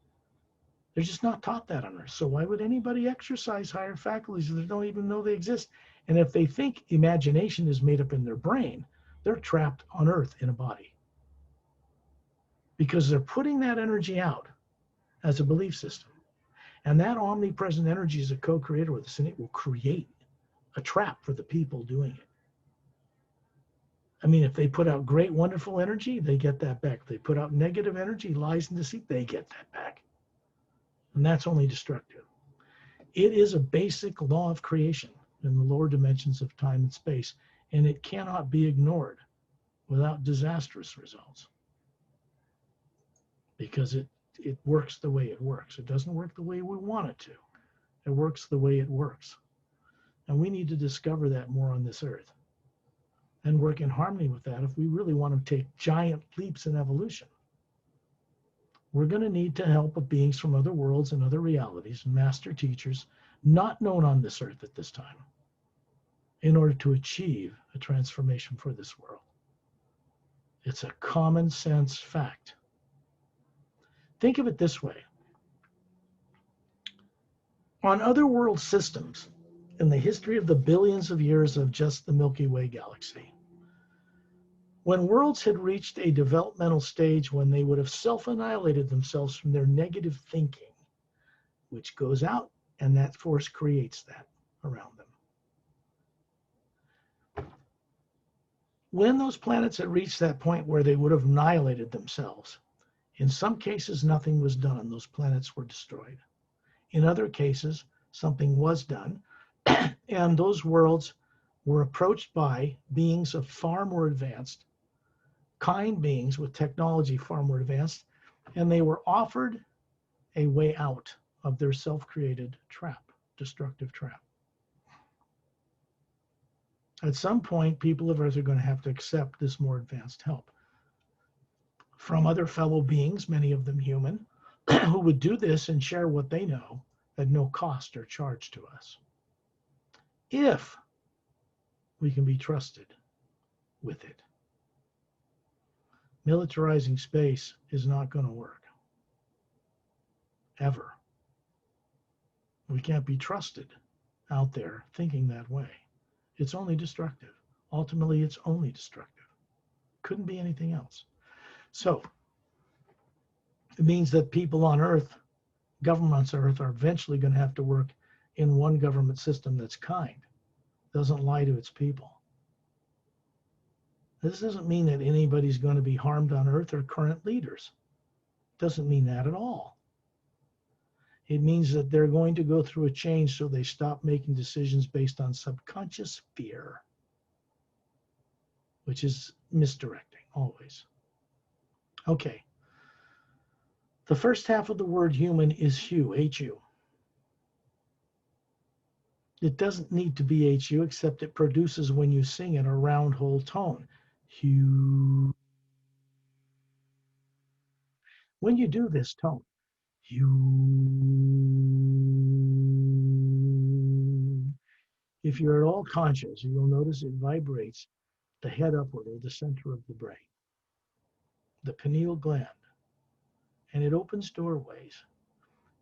They're just not taught that on Earth. So why would anybody exercise higher faculties if they don't even know they exist? And if they think imagination is made up in their brain, they're trapped on Earth in a body. Because they're putting that energy out as a belief system. And that omnipresent energy is a co-creator with us, and it will create a trap for the people doing it. I mean, if they put out great, wonderful energy, they get that back. If they put out negative energy, lies and deceit, they get that back. And that's only destructive. It is a basic law of creation in the lower dimensions of time and space, and it cannot be ignored without disastrous results. Because it works the way it works. It doesn't work the way we want it to. It works the way it works. And we need to discover that more on this earth and work in harmony with that if we really want to take giant leaps in evolution. We're going to need to help beings from other worlds and other realities, master teachers, not known on this earth at this time, in order to achieve a transformation for this world. It's a common sense fact. Think of it this way. On other world systems, in the history of the billions of years of just the Milky Way galaxy, when worlds had reached a developmental stage when they would have self-annihilated themselves from their negative thinking, which goes out and that force creates that around them. When those planets had reached that point where they would have annihilated themselves, in some cases nothing was done. Those planets were destroyed. In other cases, something was done, and those worlds were approached by beings of far more advanced, kind beings with technology far more advanced, and they were offered a way out of their self-created trap, destructive trap. At some point, people of Earth are going to have to accept this more advanced help from other fellow beings, many of them human, who would do this and share what they know at no cost or charge to us. If we can be trusted with it. Militarizing space is not going to work. Ever. We can't be trusted out there thinking that way. It's only destructive. Ultimately, it's only destructive. Couldn't be anything else. So, it means that people on Earth, governments on Earth, are eventually going to have to work in one government system that's kind, doesn't lie to its people. This doesn't mean that anybody's going to be harmed on Earth or current leaders. Doesn't mean that at all. It means that they're going to go through a change so they stop making decisions based on subconscious fear, which is misdirecting always. Okay. The first half of the word human is HU, H-U. It doesn't need to be HU, except it produces when you sing in a round whole tone. HU. When you do this tone, HU. If you're at all conscious, you'll notice it vibrates the head upward or the center of the brain, the pineal gland. And it opens doorways,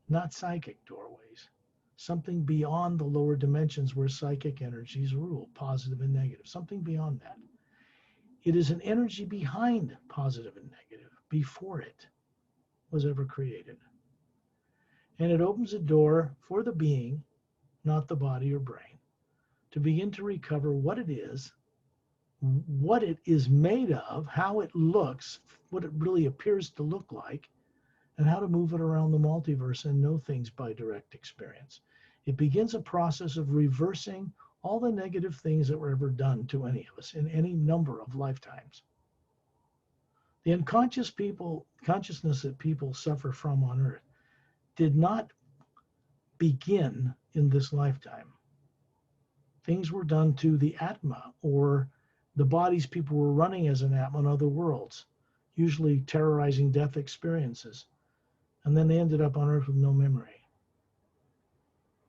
not psychic doorways, something beyond the lower dimensions where psychic energies rule, positive and negative, something beyond that. It is an energy behind positive and negative, before it was ever created. And it opens a door for the being, not the body or brain, to begin to recover what it is made of, how it looks, what it really appears to look like, and how to move it around the multiverse and know things by direct experience. It begins a process of reversing all the negative things that were ever done to any of us in any number of lifetimes. The unconscious consciousness that people suffer from on Earth did not begin in this lifetime. Things were done to the Atma, or the bodies people were running as an Atma on other worlds, usually terrorizing death experiences. And then they ended up on Earth with no memory.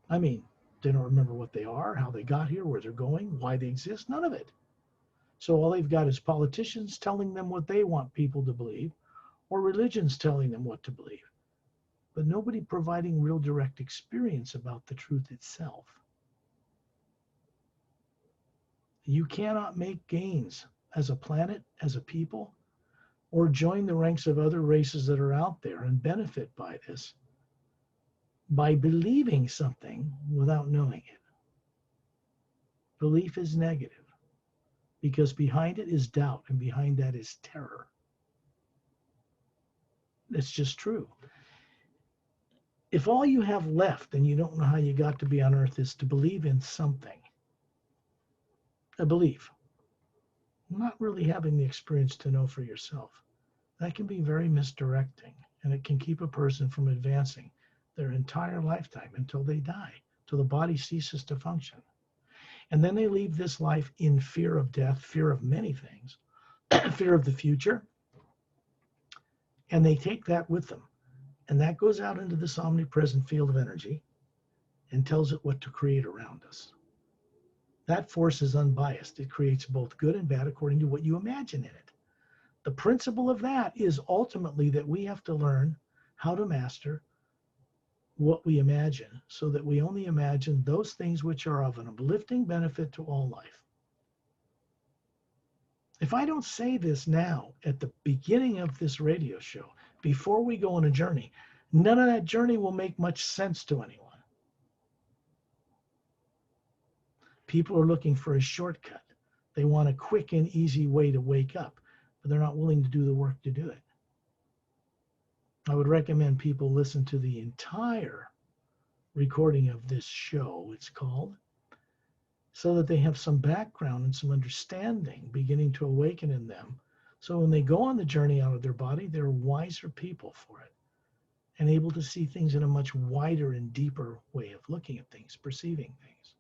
I mean, they don't remember what they are, how they got here, where they're going, why they exist, none of it. So all they've got is politicians telling them what they want people to believe, or religions telling them what to believe, but nobody providing real direct experience about the truth itself. You cannot make gains as a planet, as a people, or join the ranks of other races that are out there and benefit by this by believing something without knowing it. Belief is negative because behind it is doubt, and behind that is terror. It's just true. If all you have left and you don't know how you got to be on Earth is to believe in something, a belief, not really having the experience to know for yourself, that can be very misdirecting, and it can keep a person from advancing their entire lifetime until they die, till the body ceases to function. And then they leave this life in fear of death, fear of many things, fear of the future, and they take that with them. And that goes out into this omnipresent field of energy and tells it what to create around us. That force is unbiased. It creates both good and bad according to what you imagine in it. The principle of that is ultimately that we have to learn how to master what we imagine, so that we only imagine those things which are of an uplifting benefit to all life. If I don't say this now at the beginning of this radio show, before we go on a journey, none of that journey will make much sense to anyone. People are looking for a shortcut. They want a quick and easy way to wake up, but they're not willing to do the work to do it. I would recommend people listen to the entire recording of this show, it's called, so that they have some background and some understanding beginning to awaken in them. So when they go on the journey out of their body, they're wiser people for it and able to see things in a much wider and deeper way of looking at things, perceiving things.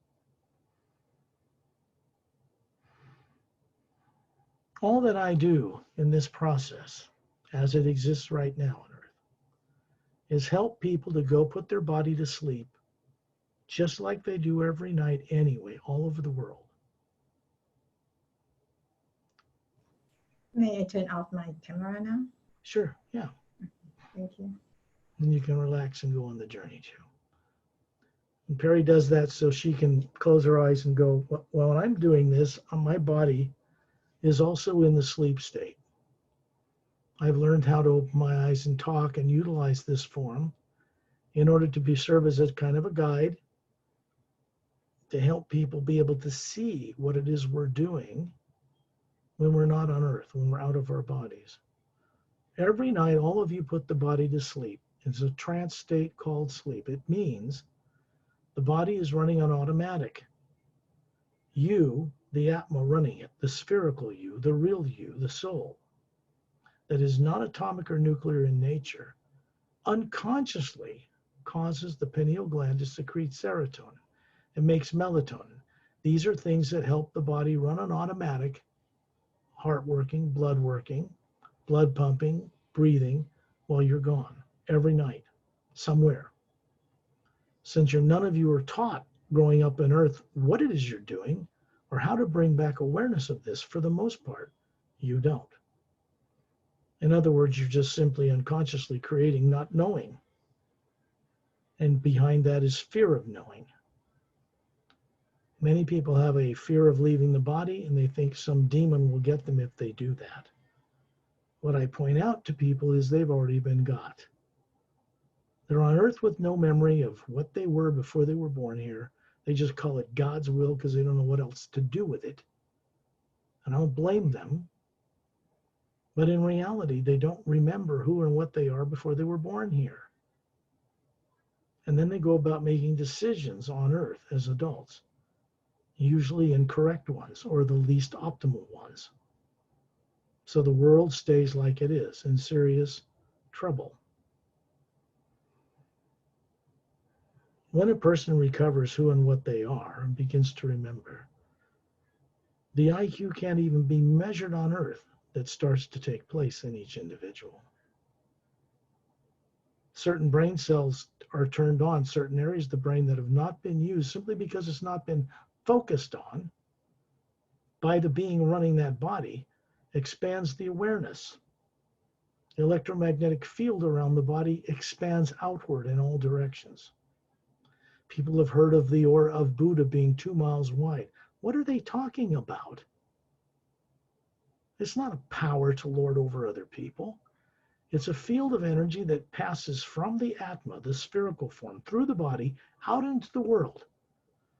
All that I do in this process, as it exists right now on Earth, is help people to go put their body to sleep, just like they do every night anyway, all over the world. May I turn off my camera now? Sure, yeah. Thank you. And you can relax and go on the journey too. And Perry does that so she can close her eyes and go, well, when I'm doing this, my body is also in the sleep state. I've learned how to open my eyes and talk and utilize this form in order to serve as a kind of a guide to help people be able to see what it is we're doing when we're not on Earth, when we're out of our bodies. Every night, all of you put the body to sleep. It's a trance state called sleep. It means the body is running on automatic. You, the Atma running it, the spherical you, the real you, the soul, that is not atomic or nuclear in nature, unconsciously causes the pineal gland to secrete serotonin. It makes melatonin. These are things that help the body run on automatic, heart working, blood pumping, breathing while you're gone every night somewhere. Since none of you are taught growing up on Earth what it is you're doing or how to bring back awareness of this, for the most part, you don't. In other words, you're just simply unconsciously creating, not knowing. And behind that is fear of knowing. Many people have a fear of leaving the body, and they think some demon will get them if they do that. What I point out to people is they've already been got. They're on earth with no memory of what they were before they were born here. They just call it God's will because they don't know what else to do with it. And I don't blame them. But in reality, they don't remember who and what they are before they were born here. And then they go about making decisions on earth as adults, usually incorrect ones or the least optimal ones. So the world stays like it is, in serious trouble. When a person recovers who and what they are and begins to remember, the IQ can't even be measured on earth that starts to take place in each individual. Certain brain cells are turned on, certain areas of the brain that have not been used simply because it's not been focused on by the being running that body, expands the awareness. The electromagnetic field around the body expands outward in all directions. People have heard of the aura of Buddha being 2 miles wide. What are they talking about? It's not a power to lord over other people. It's a field of energy that passes from the Atma, the spherical form, through the body, out into the world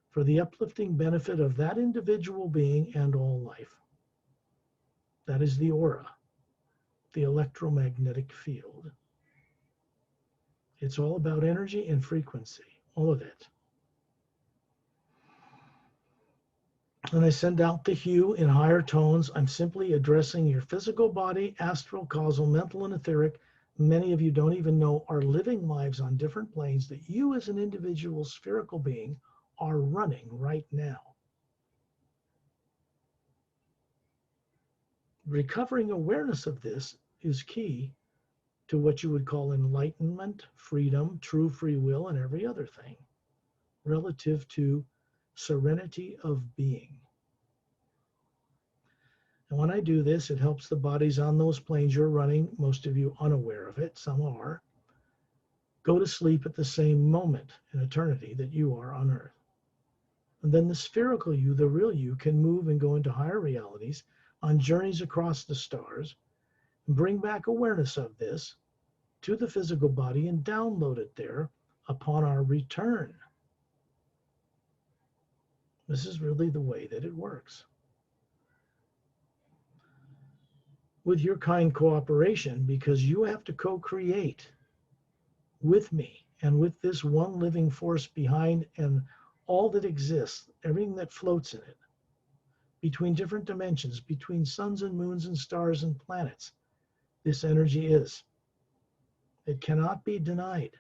for the uplifting benefit of that individual being and all life. That is the aura, the electromagnetic field. It's all about energy and frequency, all of it. When I send out the hue in higher tones, I'm simply addressing your physical body, astral, causal, mental, and etheric. Many of you don't even know are living lives on different planes that you as an individual spherical being are running right now. Recovering awareness of this is key to what you would call enlightenment, freedom, true free will, and every other thing relative to serenity of being. And when I do this, it helps the bodies on those planes you're running, most of you unaware of it, some are, go to sleep at the same moment in eternity that you are on Earth. And then the spherical you, the real you, can move and go into higher realities on journeys across the stars, and bring back awareness of this to the physical body and download it there upon our return. This is really the way that it works. With your kind cooperation, because you have to co-create with me and with this one living force behind and all that exists, everything that floats in it, between different dimensions, between suns and moons and stars and planets, this energy is. It cannot be denied,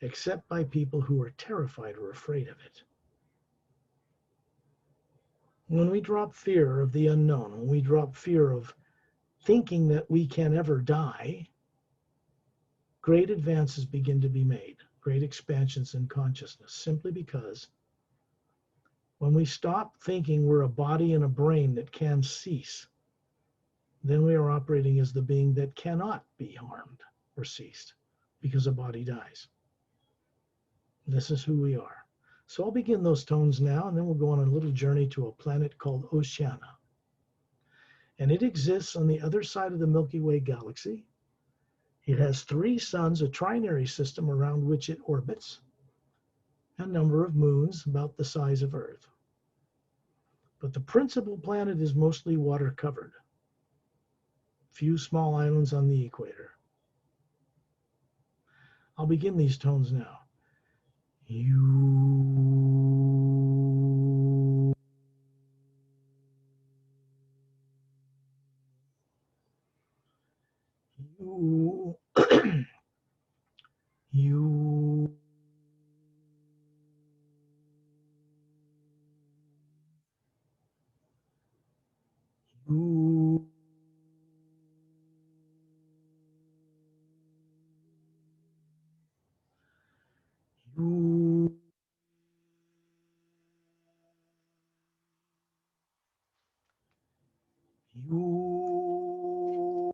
except by people who are terrified or afraid of it. When we drop fear of the unknown, when we drop fear of thinking that we can ever die, great advances begin to be made, great expansions in consciousness, simply because when we stop thinking we're a body and a brain that can cease, then we are operating as the being that cannot be harmed or ceased because a body dies. This is who we are. So I'll begin those tones now, and then we'll go on a little journey to a planet called Oceana. And it exists on the other side of the Milky Way galaxy. It has 3 suns, a trinary system around which it orbits, a number of moons about the size of Earth. But the principal planet is mostly water covered. Few small islands on the equator. I'll begin these tones now. You. You. You. You. You. You.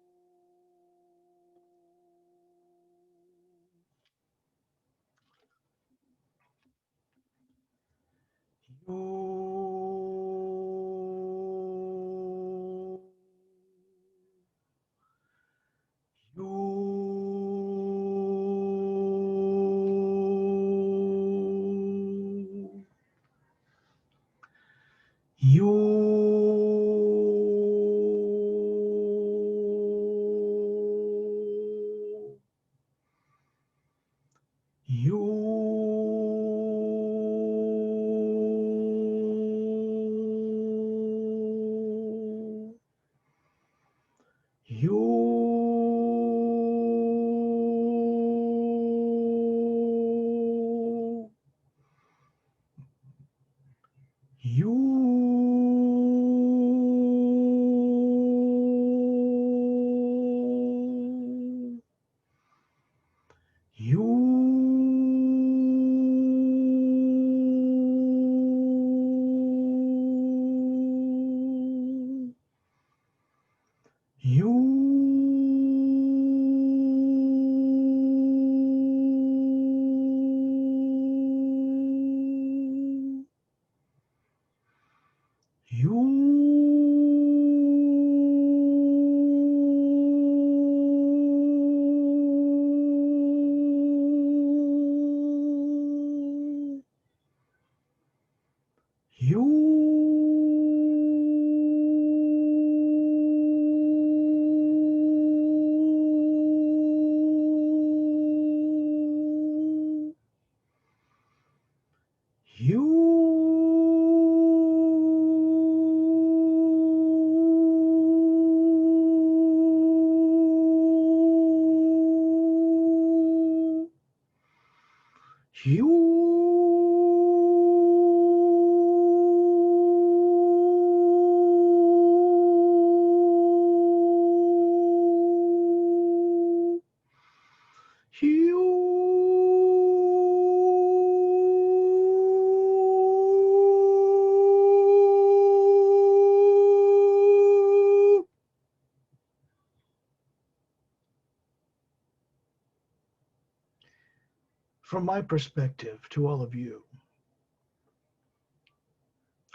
From my perspective to all of you,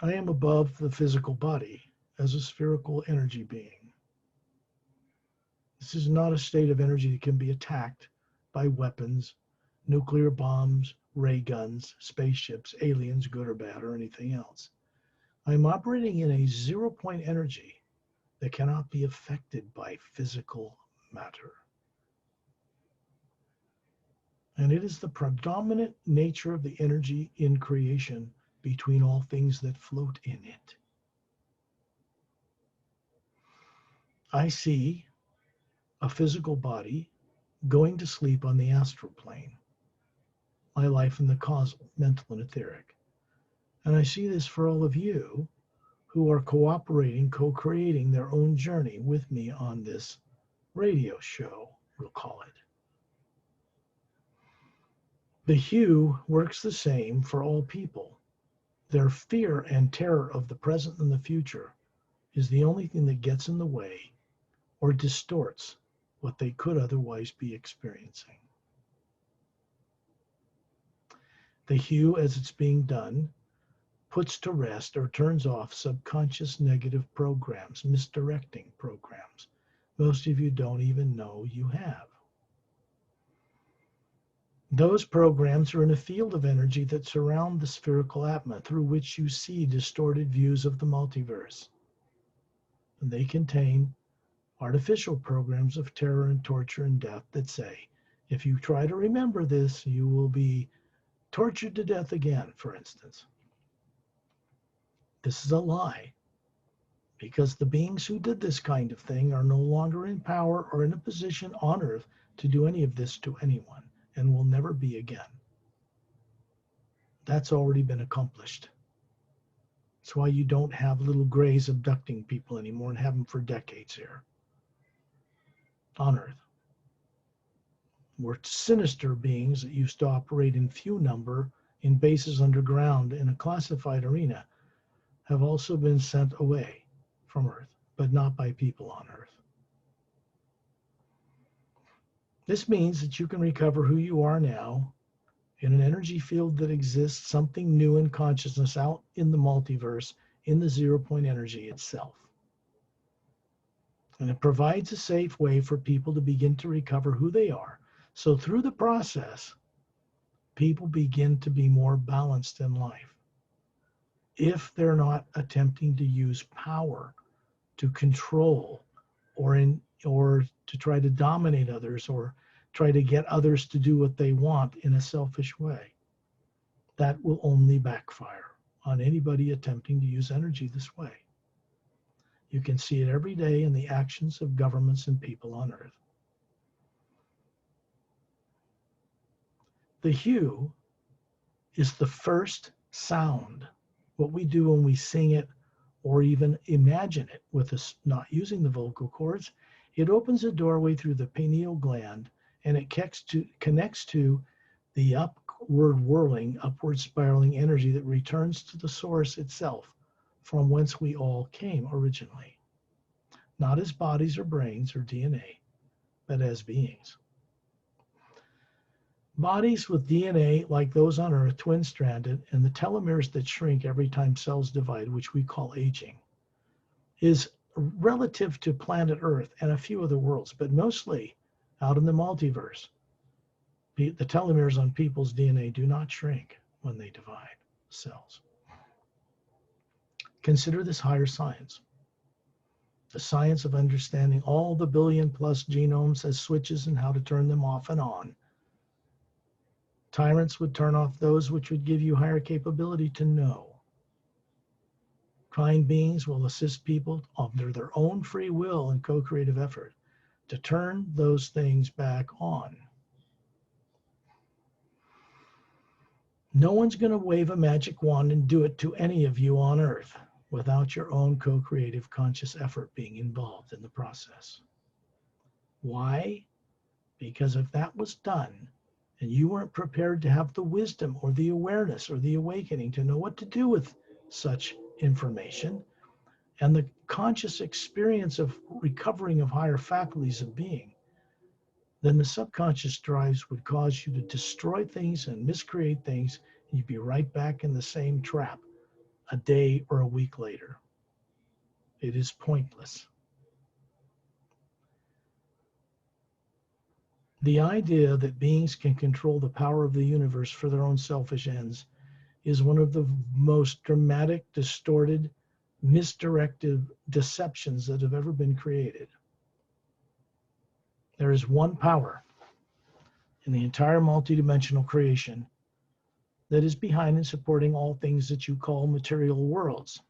I am above the physical body as a spherical energy being. This is not a state of energy that can be attacked by weapons, nuclear bombs, ray guns, spaceships, aliens, good or bad, or anything else. I'm operating in a 0-point energy that cannot be affected by physical matter. And it is the predominant nature of the energy in creation between all things that float in it. I see a physical body going to sleep on the astral plane, my life in the causal, mental, and etheric. And I see this for all of you who are cooperating, co-creating their own journey with me on this radio show, we'll call it. The hue works the same for all people. Their fear and terror of the present and the future is the only thing that gets in the way or distorts what they could otherwise be experiencing. The hue, as it's being done, puts to rest or turns off subconscious negative programs, misdirecting programs. Most of you don't even know you have. Those programs are in a field of energy that surround the spherical atma through which you see distorted views of the multiverse. And they contain artificial programs of terror and torture and death that say, if you try to remember this, you will be tortured to death again, for instance. This is a lie, because the beings who did this kind of thing are no longer in power or in a position on Earth to do any of this to anyone, and will never be again. That's already been accomplished. That's why you don't have little grays abducting people anymore and have them for decades here on Earth. Were sinister beings that used to operate in few number in bases underground in a classified arena have also been sent away from Earth, but not by people on Earth. This means that you can recover who you are now in an energy field that exists, something new in consciousness out in the multiverse, in the 0-point energy itself. And it provides a safe way for people to begin to recover who they are. So through the process, people begin to be more balanced in life. If they're not attempting to use power to control or to try to dominate others or try to get others to do what they want in a selfish way. That will only backfire on anybody attempting to use energy this way. You can see it every day in the actions of governments and people on Earth. The hue is the first sound, what we do when we sing it or even imagine it with us not using the vocal cords. It opens a doorway through the pineal gland, and it connects to the upward whirling, upward spiraling energy that returns to the source itself, from whence we all came originally. not as bodies or brains or DNA, but as beings. Bodies with DNA like those on Earth, twin-stranded, and the telomeres that shrink every time cells divide, which we call aging, is relative to planet Earth and a few other worlds, but mostly out in the multiverse. The telomeres on people's DNA do not shrink when they divide cells. Consider this higher science. The science of understanding all the billion-plus genomes as switches and how to turn them off and on. Tyrants would turn off those which would give you higher capability to know. Kind beings will assist people under their own free will and co-creative effort to turn those things back on. No one's going to wave a magic wand and do it to any of you on Earth without your own co-creative conscious effort being involved in the process. Why? Because if that was done, and you weren't prepared to have the wisdom or the awareness or the awakening to know what to do with such information, and the conscious experience of recovering of higher faculties of being, then the subconscious drives would cause you to destroy things and miscreate things, and you'd be right back in the same trap a day or a week later. It is pointless. The idea that beings can control the power of the universe for their own selfish ends is one of the most dramatic, distorted, misdirected deceptions that have ever been created. There is one power in the entire multidimensional creation that is behind and supporting all things that you call material worlds.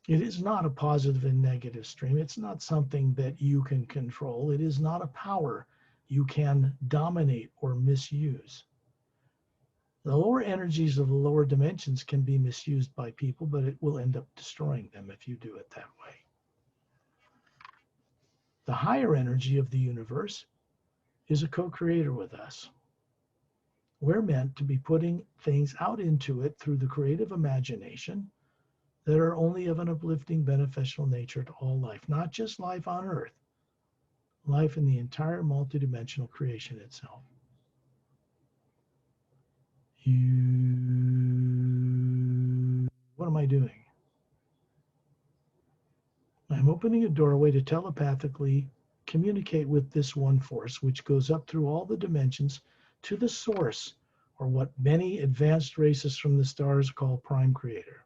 It is not a positive and negative stream. It's not something that you can control. It is not a power you can dominate or misuse. The lower energies of the lower dimensions can be misused by people, but it will end up destroying them if you do it that way. The higher energy of the universe is a co-creator with us. We're meant to be putting things out into it through the creative imagination that are only of an uplifting, beneficial nature to all life, not just life on Earth, life in the entire multidimensional creation itself. What am I doing? I'm opening a doorway to telepathically communicate with this one force, which goes up through all the dimensions to the source, or what many advanced races from the stars call Prime Creator.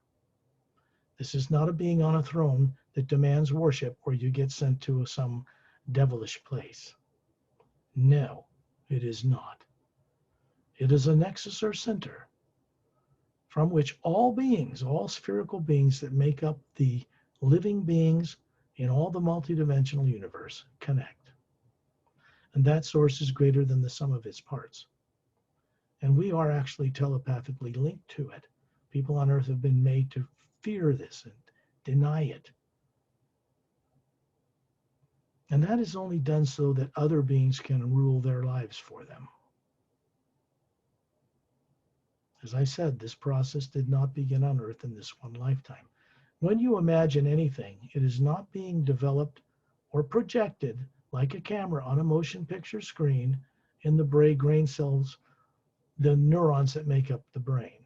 This is not a being on a throne that demands worship or you get sent to some devilish place. No, it is not. It is a nexus or center from which all beings, all spherical beings that make up the living beings in all the multidimensional universe connect. And that source is greater than the sum of its parts. And we are actually telepathically linked to it. People on Earth have been made to fear this and deny it. And that is only done so that other beings can rule their lives for them. As I said, this process did not begin on Earth in this one lifetime. When you imagine anything, it is not being developed or projected like a camera on a motion picture screen in the brain cells, the neurons that make up the brain.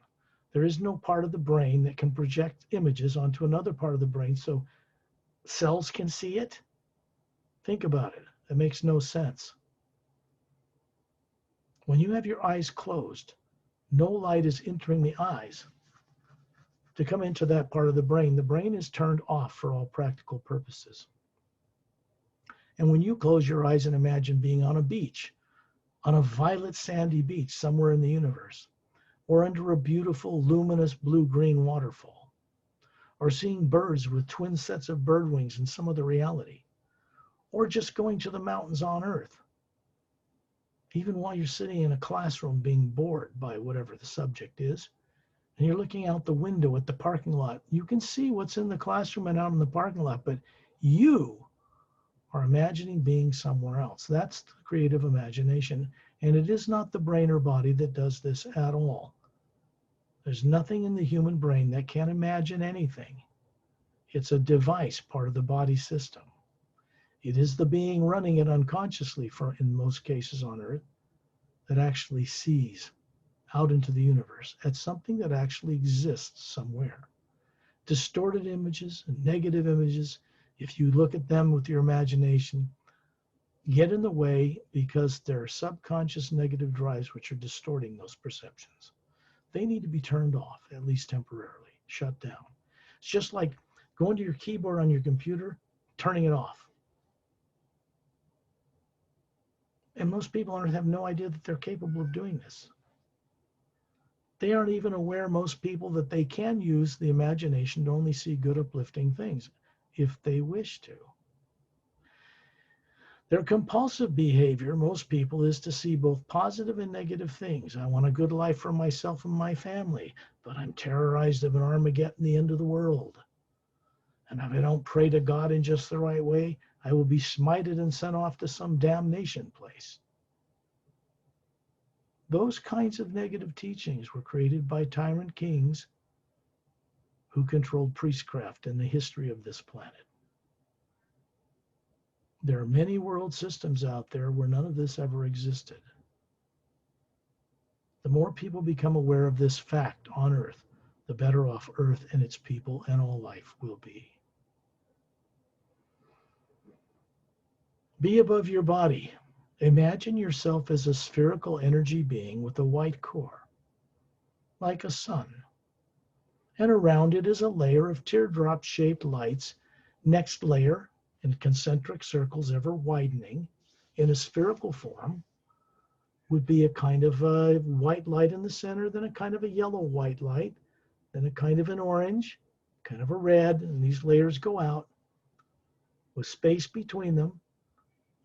There is no part of the brain that can project images onto another part of the brain so cells can see it. Think about it. It makes no sense. When you have your eyes closed, no light is entering the eyes to come into that part of the brain. The brain is turned off for all practical purposes. And when you close your eyes and imagine being on a beach, on a violet sandy beach somewhere in the universe, or under a beautiful luminous blue-green waterfall, or seeing birds with twin sets of bird wings in some other reality, or just going to the mountains on Earth, even while you're sitting in a classroom being bored by whatever the subject is, and you're looking out the window at the parking lot, you can see what's in the classroom and out in the parking lot, but you are imagining being somewhere else. That's the creative imagination, and it is not the brain or body that does this at all. There's nothing in the human brain that can imagine anything. It's a device, part of the body system. It is the being running it unconsciously, in most cases on Earth, that actually sees out into the universe at something that actually exists somewhere. Distorted images and negative images, if you look at them with your imagination, get in the way because there are subconscious negative drives which are distorting those perceptions. They need to be turned off, at least temporarily, shut down. It's just like going to your keyboard on your computer, turning it off. And most people on Earth have no idea that they're capable of doing this. They aren't even aware, most people, that they can use the imagination to only see good, uplifting things if they wish to. Their compulsive behavior, most people, is to see both positive and negative things. I want a good life for myself and my family, but I'm terrorized of an Armageddon, the end of the world. And if I don't pray to God in just the right way, I will be smited and sent off to some damnation place. Those kinds of negative teachings were created by tyrant kings who controlled priestcraft in the history of this planet. There are many world systems out there where none of this ever existed. The more people become aware of this fact on Earth, the better off Earth and its people and all life will be. Be above your body. Imagine yourself as a spherical energy being with a white core, like a sun. And around it is a layer of teardrop-shaped lights. Next layer, in concentric circles ever widening, in a spherical form, would be a kind of a white light in the center, then a kind of a yellow-white light, then a kind of an orange, kind of a red, and these layers go out with space between them,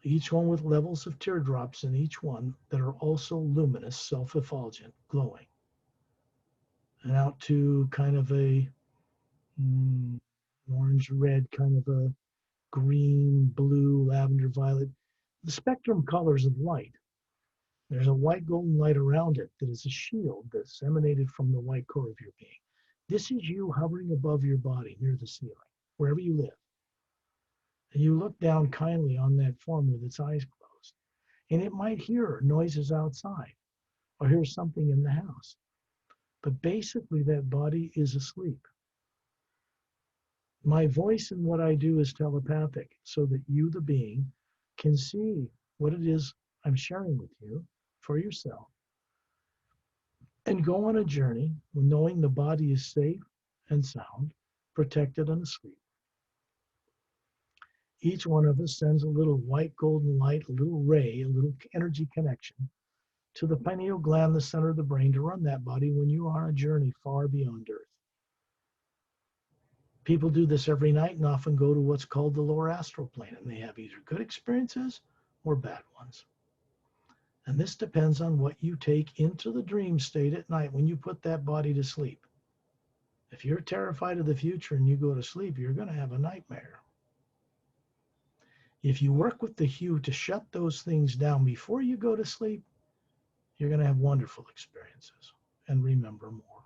each one with levels of teardrops in each one that are also luminous, self-effulgent, glowing. And out to kind of a orange-red, kind of a green, blue, lavender, violet, the spectrum colors of light. There's a white golden light around it that is a shield that's emanated from the white core of your being. This is you hovering above your body near the ceiling, wherever you live. And you look down kindly on that form with its eyes closed. And it might hear noises outside or hear something in the house. But basically that body is asleep. My voice and what I do is telepathic so that you, the being, can see what it is I'm sharing with you for yourself and go on a journey knowing the body is safe and sound, protected and asleep. Each one of us sends a little white golden light, a little ray, a little energy connection to the pineal gland, the center of the brain, to run that body when you are on a journey far beyond Earth. People do this every night and often go to what's called the lower astral plane, and they have either good experiences or bad ones. And this depends on what you take into the dream state at night when you put that body to sleep. If you're terrified of the future and you go to sleep, you're going to have a nightmare. If you work with the hue to shut those things down before you go to sleep, you're going to have wonderful experiences and remember more.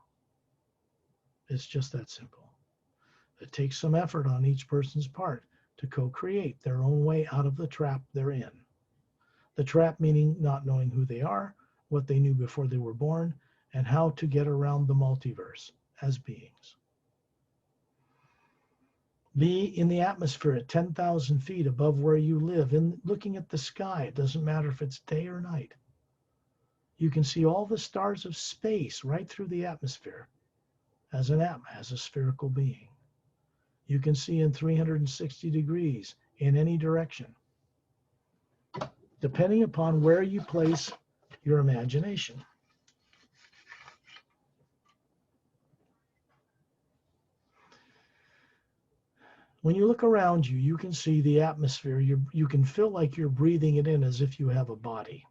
It's just that simple. It takes some effort on each person's part to co-create their own way out of the trap they're in. The trap meaning not knowing who they are, what they knew before they were born, and how to get around the multiverse as beings. Be in the atmosphere at 10,000 feet above where you live and looking at the sky. It doesn't matter if it's day or night. You can see all the stars of space right through the atmosphere as a spherical being. You can see in 360 degrees in any direction, depending upon where you place your imagination. When you look around you, you can see the atmosphere. You can feel like you're breathing it in as if you have a body.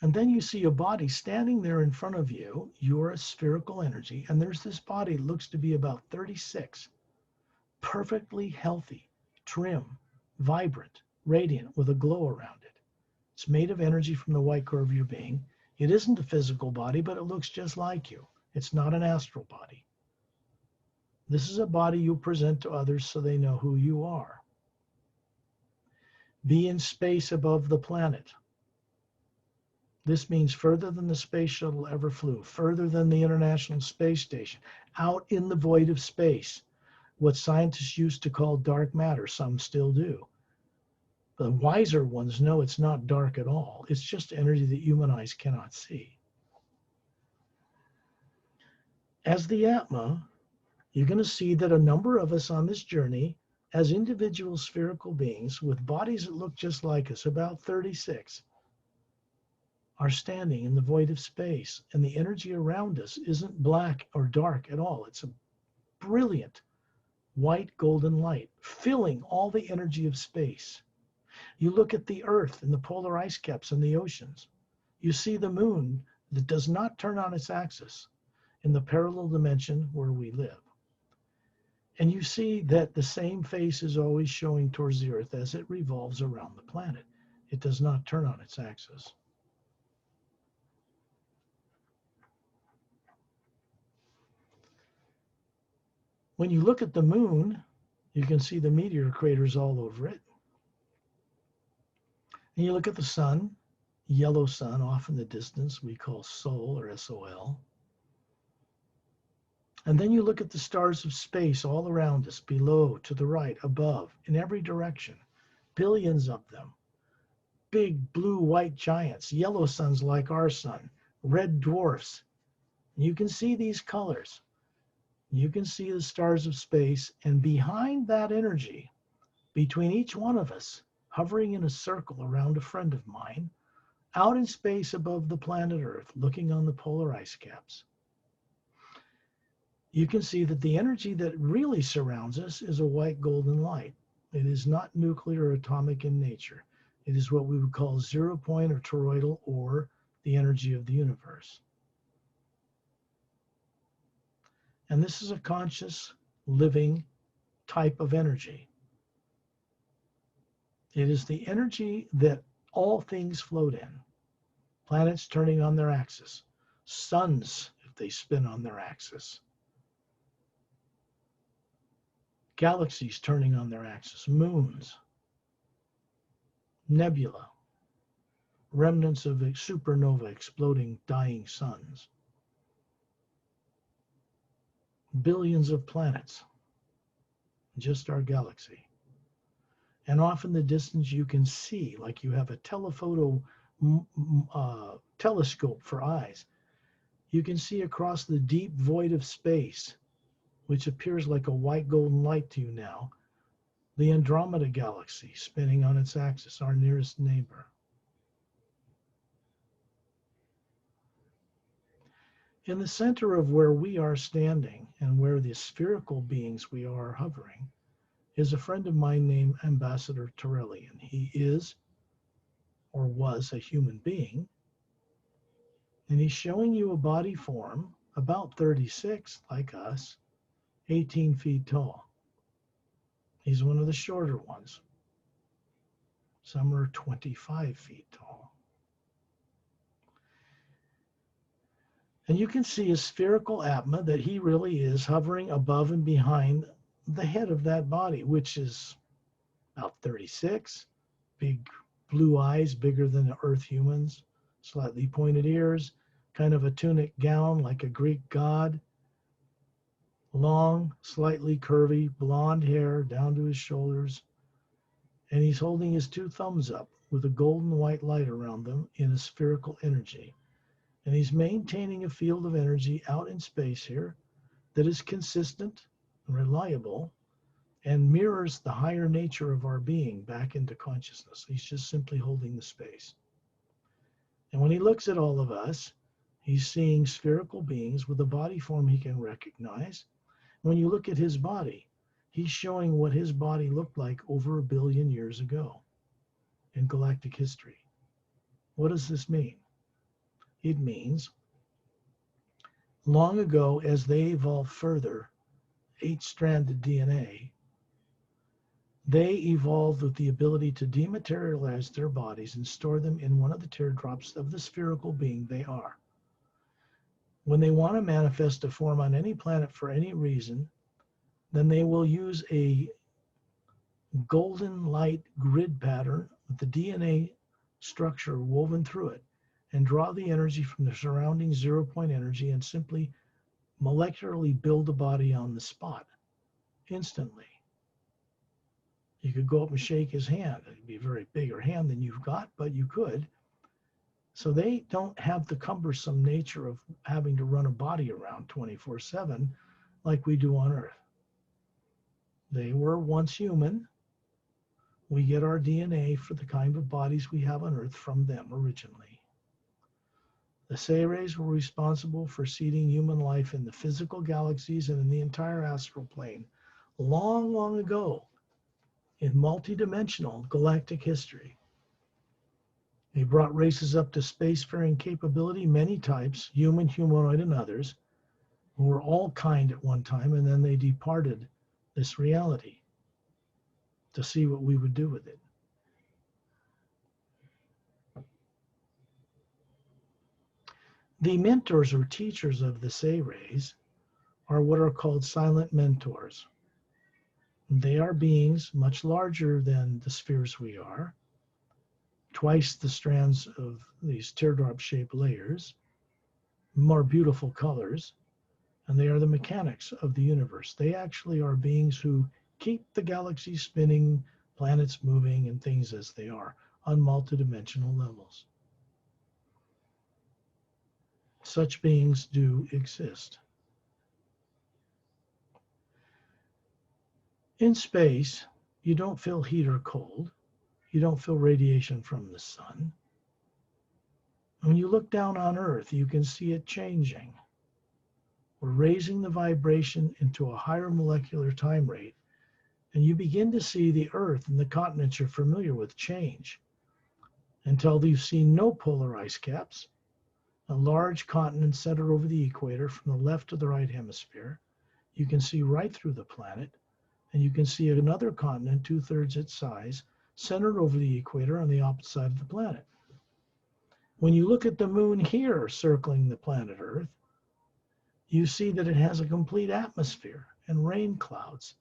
And then you see a body standing there in front of you. You're a spherical energy. And there's this body that looks to be about 36, perfectly healthy, trim, vibrant, radiant, with a glow around it. It's made of energy from the white core of your being. It isn't a physical body, but it looks just like you. It's not an astral body. This is a body you present to others so they know who you are. Be in space above the planet. This means further than the space shuttle ever flew, further than the International Space Station, out in the void of space, what scientists used to call dark matter, some still do. The wiser ones know it's not dark at all. It's just energy that human eyes cannot see. As the Atma, you're going to see that a number of us on this journey, as individual spherical beings with bodies that look just like us, about 36, are standing in the void of space, and the energy around us isn't black or dark at all. It's a brilliant white golden light filling all the energy of space. You look at the Earth and the polar ice caps and the oceans. You see the moon that does not turn on its axis in the parallel dimension where we live. And you see that the same face is always showing towards the Earth as it revolves around the planet. It does not turn on its axis. When you look at the moon, you can see the meteor craters all over it. And you look at the sun, yellow sun off in the distance, we call Sol or SOL. And then you look at the stars of space all around us, below, to the right, above, in every direction. Billions of them. Big blue-white giants, yellow suns like our sun, red dwarfs. You can see these colors. You can see the stars of space, and behind that energy, between each one of us, hovering in a circle around a friend of mine, out in space above the planet Earth, looking on the polar ice caps, you can see that the energy that really surrounds us is a white golden light. It is not nuclear or atomic in nature. It is what we would call 0 point or toroidal, or the energy of the universe. And this is a conscious, living type of energy. It is the energy that all things float in. Planets turning on their axis. Suns, if they spin on their axis. Galaxies turning on their axis. Moons. Nebula. Remnants of a supernova exploding, dying suns. Billions of planets. Just our galaxy. And off in the distance you can see, like you have a telephoto telescope for eyes, you can see across the deep void of space, which appears like a white golden light to you now, the Andromeda Galaxy spinning on its axis, our nearest neighbor. In the center of where we are standing and where the spherical beings we are hovering is a friend of mine named Ambassador Torelli, and he is or was a human being, and he's showing you a body form about 36 like us, 18 feet tall. He's one of the shorter ones. Some are 25 feet tall. And you can see a spherical Atma that he really is hovering above and behind the head of that body, which is about 36, big blue eyes, bigger than the Earth humans, slightly pointed ears, kind of a tunic gown like a Greek god, long, slightly curvy, blonde hair down to his shoulders, and he's holding his two thumbs up with a golden white light around them in a spherical energy. And he's maintaining a field of energy out in space here that is consistent, reliable, and mirrors the higher nature of our being back into consciousness. He's just simply holding the space. And when he looks at all of us, he's seeing spherical beings with a body form he can recognize. When you look at his body, he's showing what his body looked like over 1 billion years ago in galactic history. What does this mean? It means long ago, as they evolved further, 8-stranded DNA, they evolved with the ability to dematerialize their bodies and store them in one of the teardrops of the spherical being they are. When they want to manifest a form on any planet for any reason, then they will use a golden light grid pattern with the DNA structure woven through it and draw the energy from the surrounding 0 point energy and simply molecularly build a body on the spot instantly. You could go up and shake his hand. It'd be a very bigger hand than you've got, but you could. So they don't have the cumbersome nature of having to run a body around 24/7 like we do on Earth. They were once human. We get our DNA for the kind of bodies we have on Earth from them originally. The Sayres were responsible for seeding human life in the physical galaxies and in the entire astral plane long, long ago in multidimensional galactic history. They brought races up to spacefaring capability, many types, human, humanoid, and others, who were all kind at one time, and then they departed this reality to see what we would do with it. The mentors or teachers of the Sayres are what are called silent mentors. They are beings much larger than the spheres we are, twice the strands of these teardrop-shaped layers, more beautiful colors, and they are the mechanics of the universe. They actually are beings who keep the galaxy spinning, planets moving, and things as they are on multidimensional levels. Such beings do exist. In space, you don't feel heat or cold. You don't feel radiation from the sun. When you look down on Earth, you can see it changing. We're raising the vibration into a higher molecular time rate, and you begin to see the Earth and the continents you're familiar with change until you've seen no polar ice caps, a large continent centered over the equator from the left to the right hemisphere. You can see right through the planet, and you can see another continent 2/3 its size centered over the equator on the opposite side of the planet. When you look at the moon here circling the planet Earth, you see that it has a complete atmosphere and rain clouds,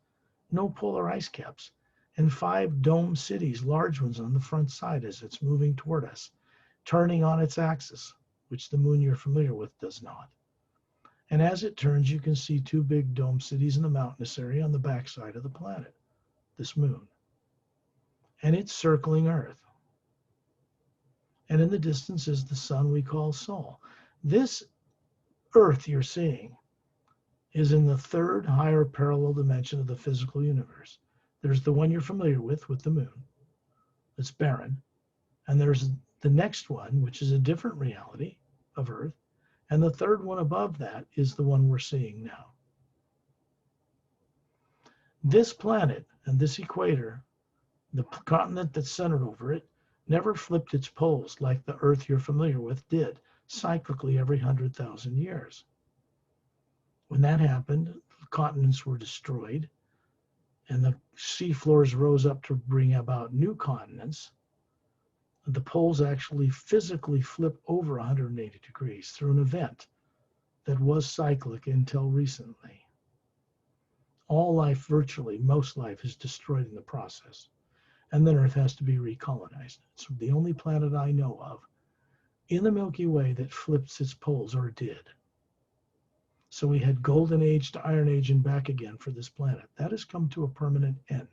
no polar ice caps, and 5 dome cities, large ones on the front side as it's moving toward us, turning on its axis, which the moon you're familiar with does not. And as it turns, you can see 2 big dome cities in the mountainous area on the backside of the planet, this moon. And it's circling Earth. And in the distance is the sun we call Sol. This Earth you're seeing is in the 3rd higher parallel dimension of the physical universe. There's the one you're familiar with the moon. It's barren. And there's the next one, which is a different reality of Earth. And the 3rd one above that is the one we're seeing now. This planet and this equator, the continent that's centered over it, never flipped its poles like the Earth you're familiar with did, cyclically every 100,000 years. When that happened, the continents were destroyed, and the sea floors rose up to bring about new continents. The poles actually physically flip over 180 degrees through an event that was cyclic until recently. All life, virtually most life, is destroyed in the process. And then Earth has to be recolonized. It's the only planet I know of in the Milky Way that flips its poles, or did. So we had Golden Age to Iron Age and back again for this planet. That has come to a permanent end.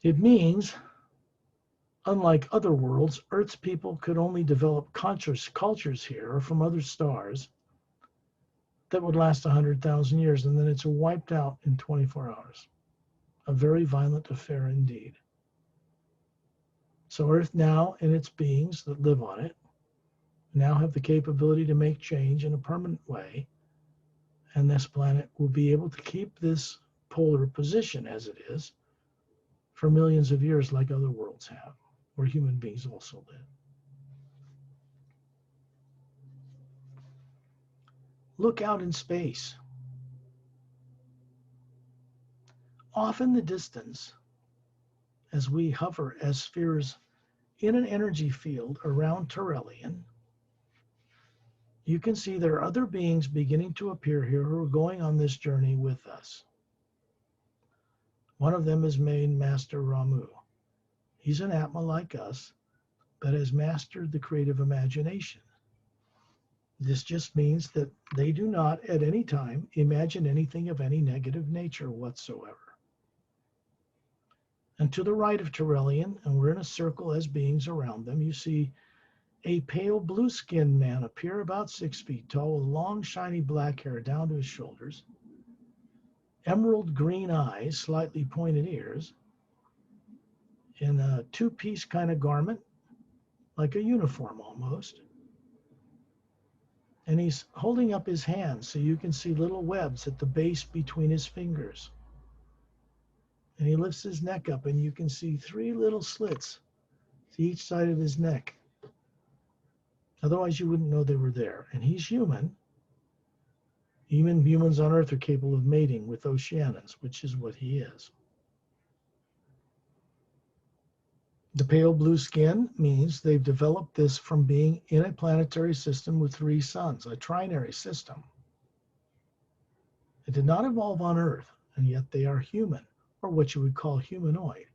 It means, unlike other worlds, Earth's people could only develop conscious cultures here or from other stars that would last 100,000 years, and then it's wiped out in 24 hours. A very violent affair indeed. So Earth now and its beings that live on it now have the capability to make change in a permanent way, and this planet will be able to keep this polar position as it is for millions of years like other worlds have, where human beings also live. Look out in space. Off in the distance, as we hover as spheres in an energy field around Turelian, you can see there are other beings beginning to appear here who are going on this journey with us. One of them is main Master Ramu. He's an Atma like us, but has mastered the creative imagination. This just means that they do not at any time imagine anything of any negative nature whatsoever. And to the right of Turelian, and we're in a circle as beings around them, you see a pale blue-skinned man appear about 6 feet tall with long shiny black hair down to his shoulders, emerald green eyes, slightly pointed ears, in a two-piece kind of garment, like a uniform almost. And he's holding up his hands so you can see little webs at the base between his fingers. And he lifts his neck up and you can see 3 little slits to each side of his neck. Otherwise you wouldn't know they were there. And he's human. Even humans on Earth are capable of mating with Oceanans, which is what he is. The pale blue skin means they've developed this from being in a planetary system with 3 suns, a trinary system. It did not evolve on Earth, and yet they are human, or what you would call humanoid.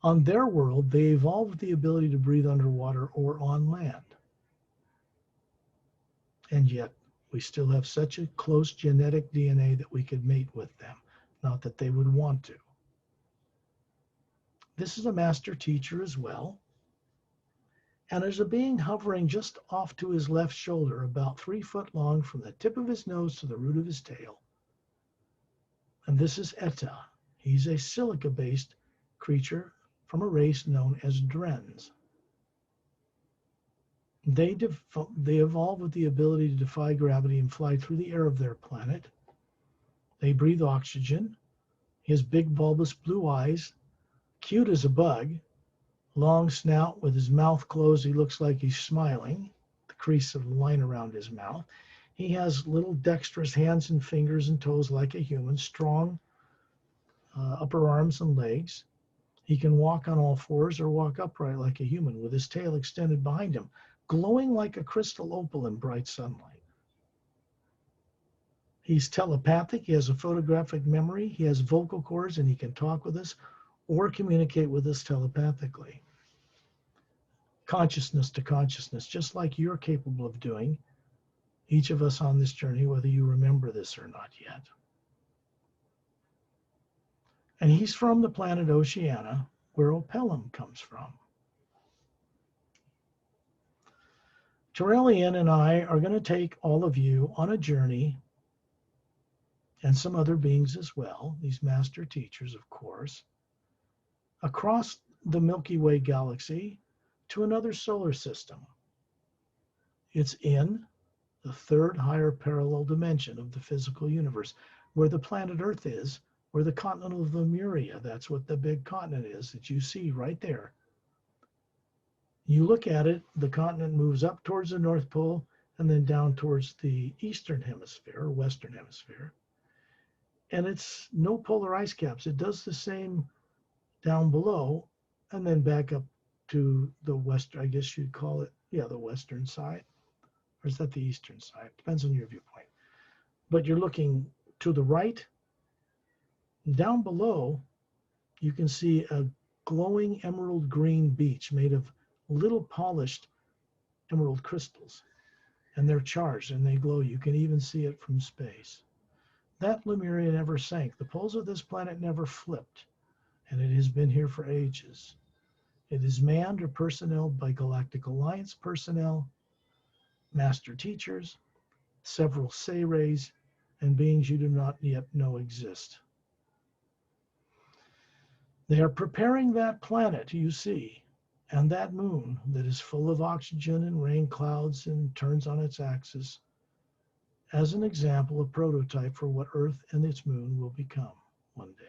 On their world, they evolved the ability to breathe underwater or on land. And yet, we still have such a close genetic DNA that we could mate with them, not that they would want to. This is a master teacher as well. And there's a being hovering just off to his left shoulder, about 3 foot long from the tip of his nose to the root of his tail. And this is Etta. He's a silica-based creature from a race known as Drens. They evolve with the ability to defy gravity and fly through the air of their planet. They breathe oxygen. He has big bulbous blue eyes, cute as a bug, long snout with his mouth closed. He looks like he's smiling, the crease of the line around his mouth. He has little dexterous hands and fingers and toes like a human, strong upper arms and legs. He can walk on all 4s or walk upright like a human with his tail extended behind him, glowing like a crystal opal in bright sunlight. He's telepathic. He has a photographic memory. He has vocal cords, and he can talk with us or communicate with us telepathically. Consciousness to consciousness, just like you're capable of doing, each of us on this journey, whether you remember this or not yet. And he's from the planet Oceana, where Opelum comes from. Turelian and I are going to take all of you on a journey, and some other beings as well, these master teachers, of course, across the Milky Way galaxy to another solar system. It's in the 3rd higher parallel dimension of the physical universe, where the planet Earth is, where the continent of Lemuria, that's what the big continent is that you see right there. You look at it, the continent moves up towards the North Pole and then down towards the Eastern Hemisphere, or Western Hemisphere. And it's no polar ice caps. It does the same down below and then back up to the west, I guess you'd call it, the western side. Or is that the eastern side? Depends on your viewpoint. But you're looking to the right. Down below, you can see a glowing emerald green beach made of little polished emerald crystals. And they're charged and they glow. You can even see it from space. That Lemuria never sank. The poles of this planet never flipped. And it has been here for ages. It is manned or personnel by Galactic Alliance personnel, master teachers, several Sayrays, and beings you do not yet know exist. They are preparing that planet you see, and that moon that is full of oxygen and rain clouds and turns on its axis, as an example, a prototype for what Earth and its moon will become one day.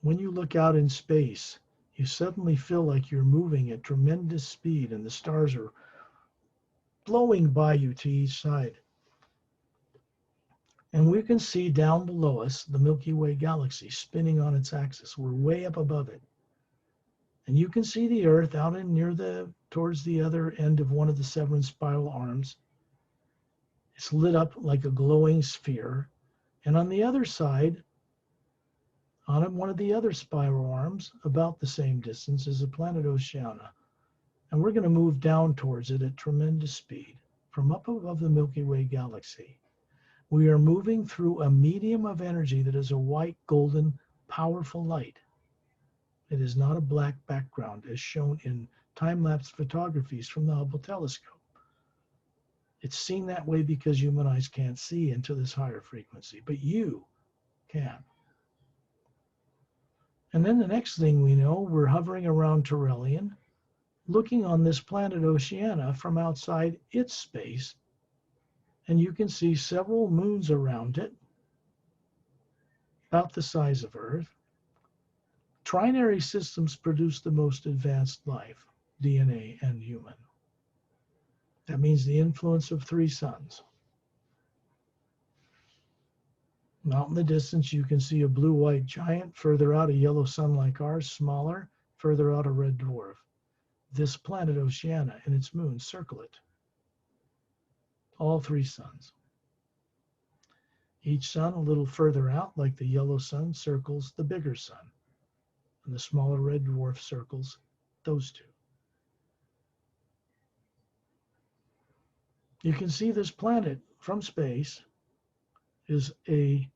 When you look out in space, you suddenly feel like you're moving at tremendous speed and the stars are blowing by you to each side. And we can see down below us the Milky Way galaxy spinning on its axis. We're way up above it. And you can see the Earth out in near the towards the other end of one of the 7 spiral arms. It's lit up like a glowing sphere. And on the other side, on one of the other spiral arms, about the same distance, is a planet Oceana. And we're going to move down towards it at tremendous speed from up above the Milky Way galaxy. We are moving through a medium of energy that is a white, golden, powerful light. It is not a black background as shown in time-lapse photographies from the Hubble telescope. It's seen that way because human eyes can't see into this higher frequency, but you can. And then the next thing we know, we're hovering around Tyrrellian, looking on this planet Oceana from outside its space, and you can see several moons around it, about the size of Earth. Trinary systems produce the most advanced life, DNA and human. That means the influence of 3 suns. Out in the distance, you can see a blue-white giant, further out a yellow sun like ours, smaller, further out a red dwarf. This planet Oceana and its moons circle it. All 3 suns. Each sun a little further out, like the yellow sun, circles the bigger sun, and the smaller red dwarf circles those 2. You can see this planet from space is a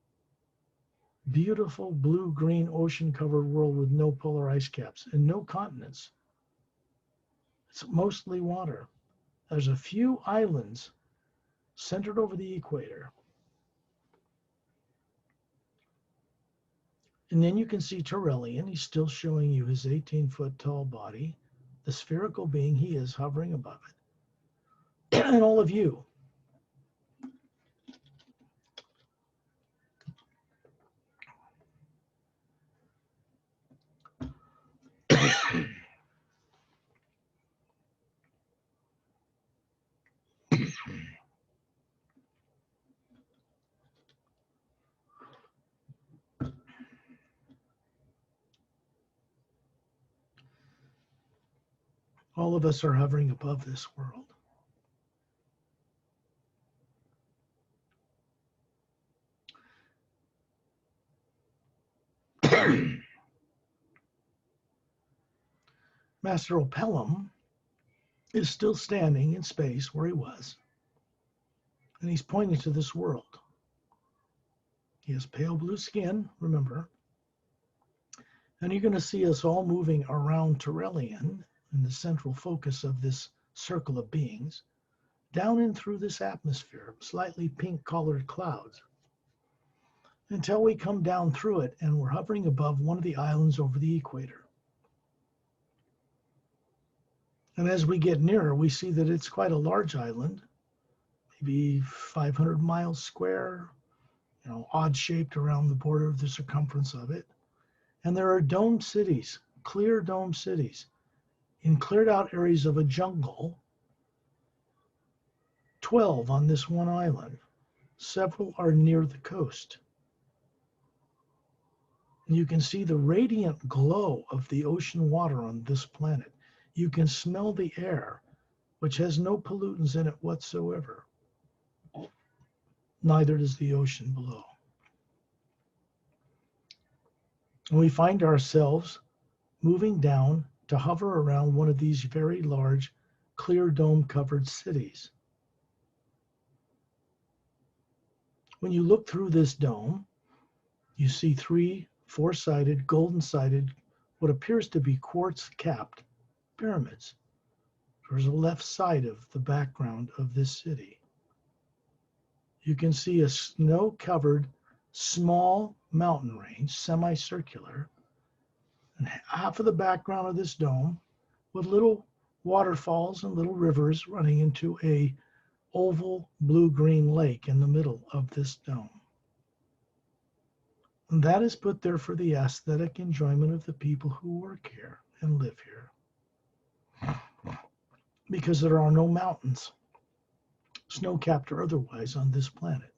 beautiful blue-green ocean-covered world with no polar ice caps and no continents. It's mostly water. There's a few islands centered over the equator. And then you can see Tyrrellian. He's still showing you his 18-foot tall body, the spherical being he is hovering above it. And all of you. All of us are hovering above this world. Master Opelum is still standing in space where he was, and he's pointing to this world. He has pale blue skin, remember, and you're going to see us all moving around Tyrrellian in the central focus of this circle of beings, down and through this atmosphere, slightly pink-colored clouds, until we come down through it and we're hovering above one of the islands over the equator. And as we get nearer, we see that it's quite a large island, maybe 500 miles square, odd shaped around the border of the circumference of it. And there are domed cities, clear domed cities, in cleared out areas of a jungle, 12 on this one island. Several are near the coast. And you can see the radiant glow of the ocean water on this planet. You can smell the air, which has no pollutants in it whatsoever. Neither does the ocean below. And we find ourselves moving down to hover around one of these very large, clear dome-covered cities. When you look through this dome, you see 3 four-sided, golden-sided, what appears to be quartz-capped pyramids. There's a left side of the background of this city. You can see a snow-covered, small mountain range, semicircular, and half of the background of this dome with little waterfalls and little rivers running into a oval blue-green lake in the middle of this dome. And that is put there for the aesthetic enjoyment of the people who work here and live here. Because there are no mountains, snow-capped or otherwise, on this planet.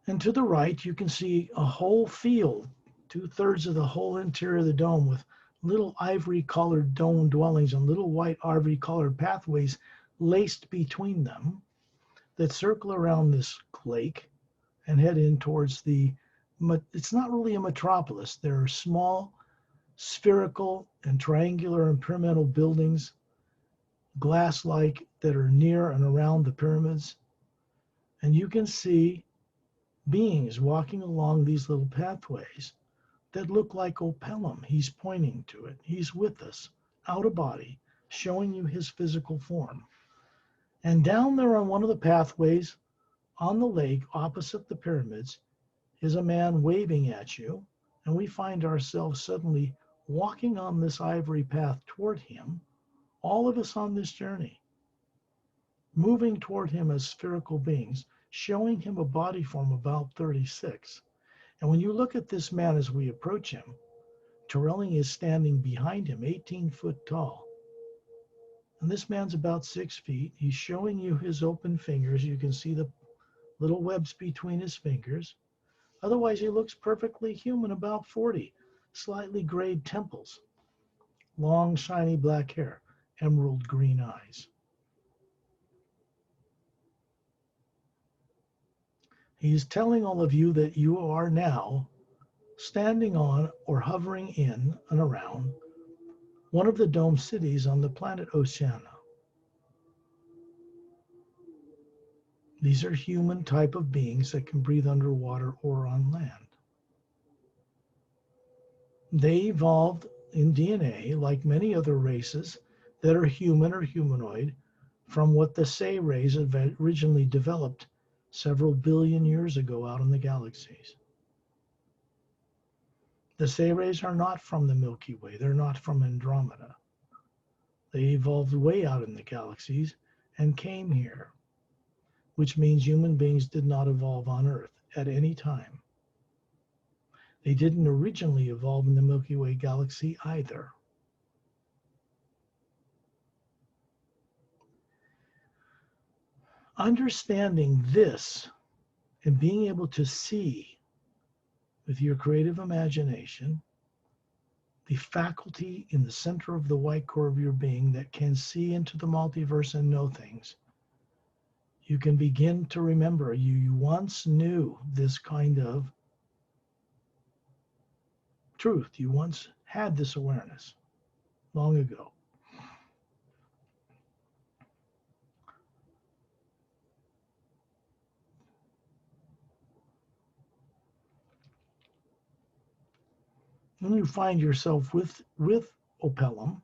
And to the right, you can see a whole field, 2/3 of the whole interior of the dome with little ivory-colored dome dwellings and little white ivory-colored pathways laced between them that circle around this lake and head in towards it's not really a metropolis. There are small spherical and triangular and pyramidal buildings, glass-like, that are near and around the pyramids. And you can see beings walking along these little pathways that look like Opelum. He's pointing to it. He's with us, out of body, showing you his physical form. And down there on one of the pathways on the lake opposite the pyramids is a man waving at you. And we find ourselves suddenly walking on this ivory path toward him, all of us on this journey, moving toward him as spherical beings, showing him a body form about 36. And when you look at this man as we approach him, Torelli is standing behind him, 18 foot tall. And this man's about 6 feet. He's showing you his open fingers. You can see the little webs between his fingers. Otherwise, he looks perfectly human, about 40, slightly grayed temples, long, shiny black hair, emerald green eyes. He's telling all of you that you are now standing on or hovering in and around one of the dome cities on the planet Oceana. These are human type of beings that can breathe underwater or on land. They evolved in DNA like many other races that are human or humanoid from what the Say rays originally developed several billion years ago out in the galaxies. The Say rays are not from the Milky Way. They're not from Andromeda. They evolved way out in the galaxies and came here, which means human beings did not evolve on Earth at any time. They didn't originally evolve in the Milky Way galaxy either. Understanding this and being able to see with your creative imagination the faculty in the center of the white core of your being that can see into the multiverse and know things, you can begin to remember you once knew this kind of truth. You once had this awareness long ago. When you find yourself with Opelum,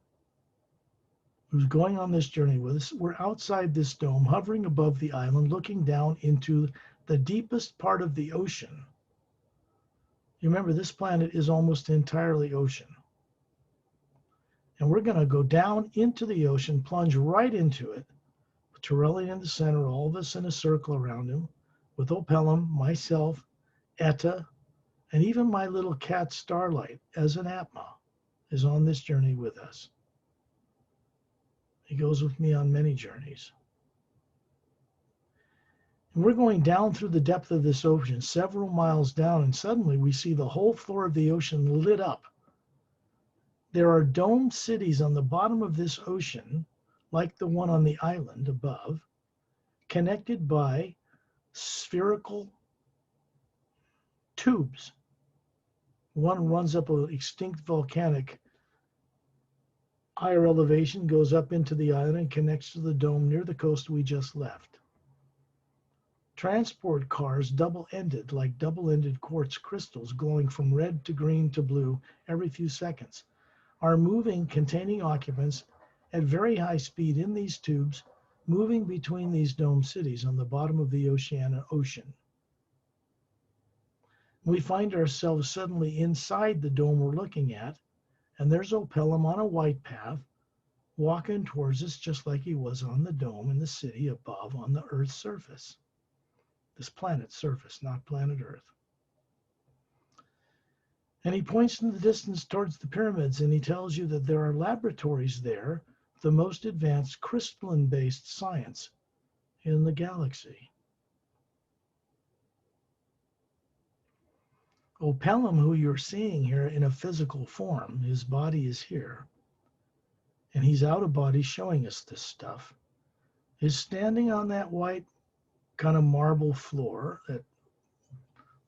who's going on this journey with us, we're outside this dome, hovering above the island, looking down into the deepest part of the ocean. You remember, this planet is almost entirely ocean. And we're going to go down into the ocean, plunge right into it, with Torelli in the center, all of us in a circle around him, with Opelum, myself, Etta, and even my little cat Starlight, as an Atma, is on this journey with us. He goes with me on many journeys. And we're going down through the depth of this ocean, several miles down, and suddenly we see the whole floor of the ocean lit up. There are domed cities on the bottom of this ocean, like the one on the island above, connected by spherical tubes. One runs up an extinct volcanic higher elevation, goes up into the island and connects to the dome near the coast we just left. Transport cars, double-ended, like double-ended quartz crystals glowing from red to green to blue every few seconds, are moving, containing occupants at very high speed in these tubes, moving between these dome cities on the bottom of the Oceana Ocean. We find ourselves suddenly inside the dome we're looking at, and there's Opelum on a white path, walking towards us just like he was on the dome in the city above on the Earth's surface. This planet's surface, not planet Earth. And he points in the distance towards the pyramids, and he tells you that there are laboratories there, the most advanced crystalline-based science in the galaxy. Opelum, who you're seeing here in a physical form, his body is here, and he's out of body showing us this stuff, is standing on that white kind of marble floor, that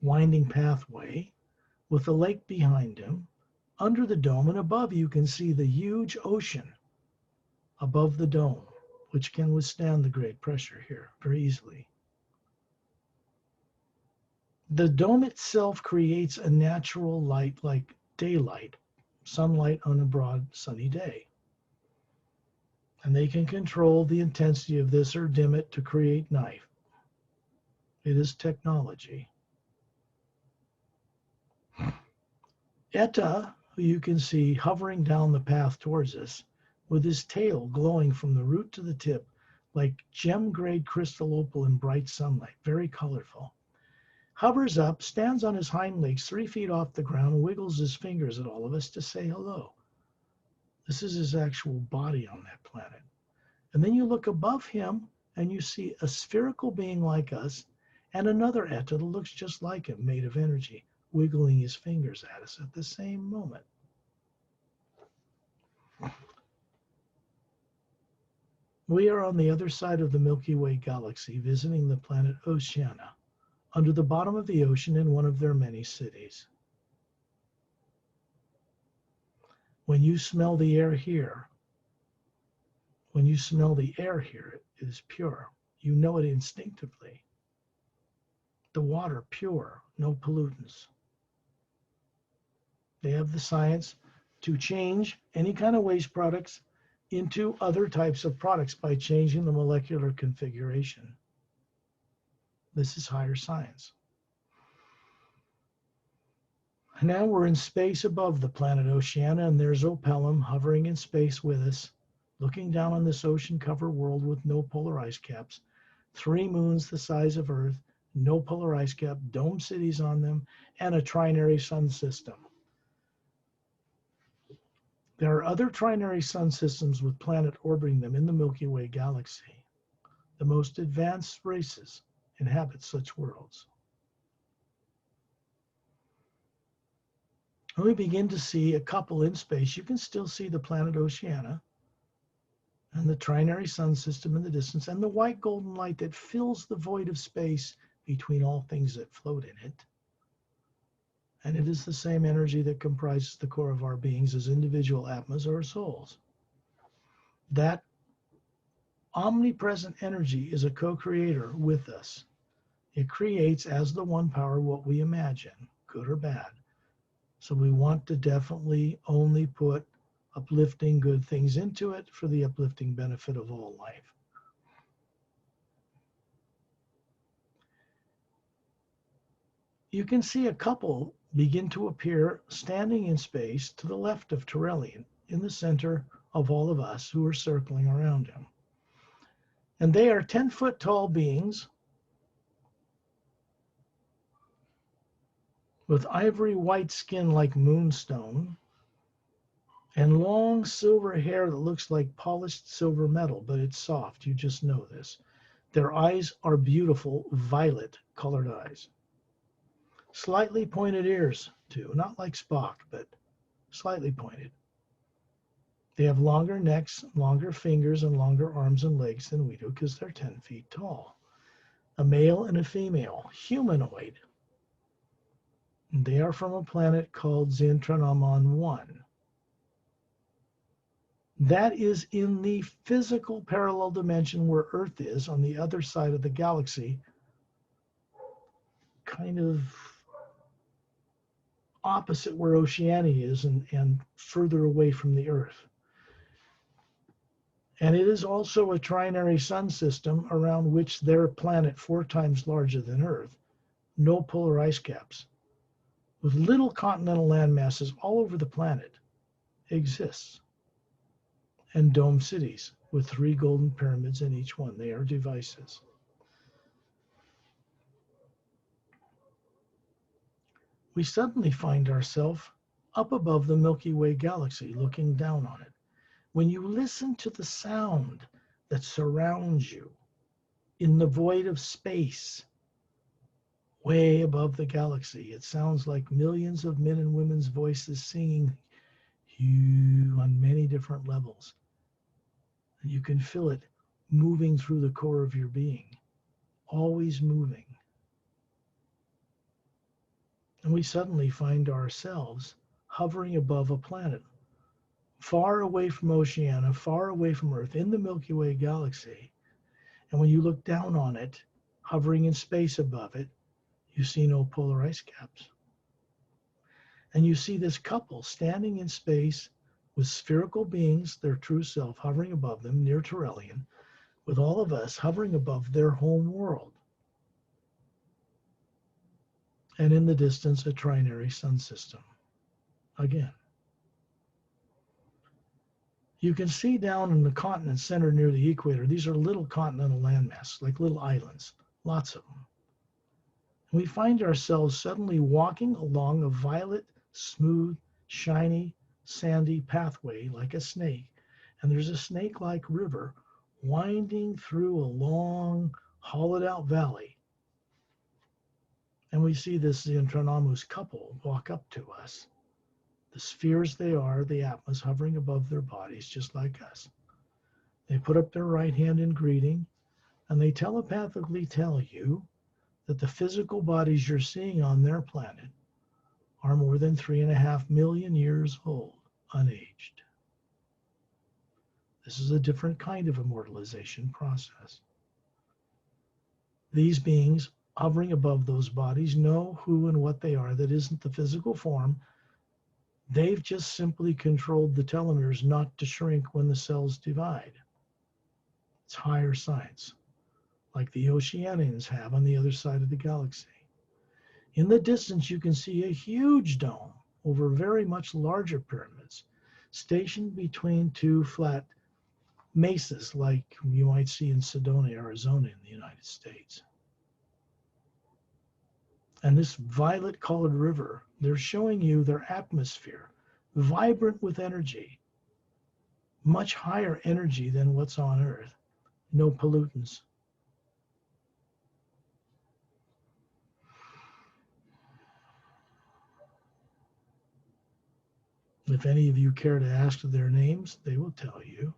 winding pathway, with the lake behind him. Under the dome and above, you can see the huge ocean above the dome, which can withstand the great pressure here very easily. The dome itself creates a natural light like daylight, sunlight on a broad sunny day. And they can control the intensity of this or dim it to create night. It is technology. Eta, who you can see hovering down the path towards us, with his tail glowing from the root to the tip like gem-grade crystal opal in bright sunlight, very colorful, hovers up, stands on his hind legs 3 feet off the ground, and wiggles his fingers at all of us to say hello. This is his actual body on that planet. And then you look above him and you see a spherical being like us and another Eta that looks just like him, made of energy, wiggling his fingers at us at the same moment. We are on the other side of the Milky Way galaxy, visiting the planet Oceana, under the bottom of the ocean in one of their many cities. When you smell the air here, it is pure. You know it instinctively. The water, pure, no pollutants. They have the science to change any kind of waste products into other types of products by changing the molecular configuration. This is higher science. Now we're in space above the planet Oceana, and there's Opelum hovering in space with us, looking down on this ocean-covered world with no polar ice caps, 3 moons the size of Earth, no polar ice cap, dome cities on them, and a trinary sun system. There are other trinary sun systems with planets orbiting them in the Milky Way galaxy. The most advanced races inhabit such worlds. When we begin to see a couple in space, you can still see the planet Oceana and the trinary sun system in the distance, and the white golden light that fills the void of space between all things that float in it. And it is the same energy that comprises the core of our beings as individual atmas or souls. That omnipresent energy is a co-creator with us. It creates as the one power what we imagine, good or bad. So we want to definitely only put uplifting good things into it for the uplifting benefit of all life. You can see a couple begin to appear standing in space to the left of Torellian, in the center of all of us who are circling around him. And they are 10-foot tall beings with ivory white skin like moonstone and long silver hair that looks like polished silver metal, but it's soft. You just know this. Their eyes are beautiful, violet colored eyes. Slightly pointed ears, too. Not like Spock, but slightly pointed. They have longer necks, longer fingers, and longer arms and legs than we do because they're 10 feet tall. A male and a female, humanoid. And they are from a planet called Zeontrahnahmoos1. That is in the physical parallel dimension where Earth is, on the other side of the galaxy, kind of opposite where Oceania is and further away from the Earth. And it is also a trinary sun system around which their planet, 4 times larger than Earth, no polar ice caps, with little continental land masses all over the planet, exists. And dome cities with 3 golden pyramids in each one. They are devices. We suddenly find ourselves up above the Milky Way galaxy, looking down on it. When you listen to the sound that surrounds you in the void of space, way above the galaxy. It sounds like millions of men and women's voices singing you on many different levels. And you can feel it moving through the core of your being, always moving. And we suddenly find ourselves hovering above a planet, far away from Oceania, far away from Earth, in the Milky Way galaxy. And when you look down on it, hovering in space above it, you see no polar ice caps. And you see this couple standing in space with spherical beings, their true self, hovering above them near Tyrrellian, with all of us hovering above their home world. And in the distance, a trinary sun system. Again. You can see down in the continent center near the equator, these are little continental landmasses, like little islands, lots of them. And we find ourselves suddenly walking along a violet, smooth, shiny, sandy pathway like a snake. And there's a snake-like river winding through a long, hollowed-out valley. And we see this Zeontrahnahmoos couple walk up to us. The spheres they are, the atmos hovering above their bodies, just like us. They put up their right hand in greeting, and they telepathically tell you that the physical bodies you're seeing on their planet are more than 3.5 million years old, unaged. This is a different kind of immortalization process. These beings hovering above those bodies know who and what they are that isn't the physical form. They've just simply controlled the telomeres not to shrink when the cells divide. It's higher science, like the Oceanians have on the other side of the galaxy. In the distance, you can see a huge dome over very much larger pyramids, stationed between two flat mesas like you might see in Sedona, Arizona in the United States. And this violet-colored river, they're showing you their atmosphere, vibrant with energy, much higher energy than what's on Earth, no pollutants. If any of you care to ask their names, they will tell you.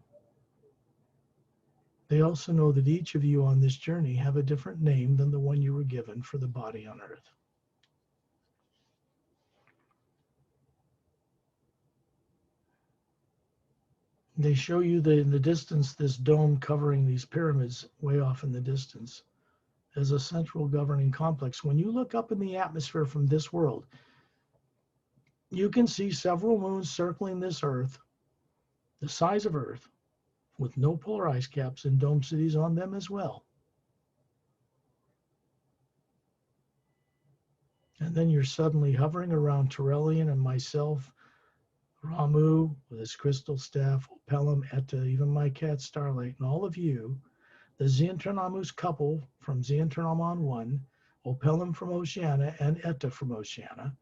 They also know that each of you on this journey have a different name than the one you were given for the body on Earth. They show you in the distance this dome covering these pyramids way off in the distance as a central governing complex. When you look up in the atmosphere from this world, you can see several moons circling this Earth, the size of Earth, with no polar ice caps and dome cities on them as well. And then you're suddenly hovering around Tyrrellian and myself, Ramu with his crystal staff, Opelum, Etta, even my cat Starlight, and all of you, the Zeontrahnahmoos couple from Zeontrahnahmoos1, Opelum from Oceania, and Etta from Oceania,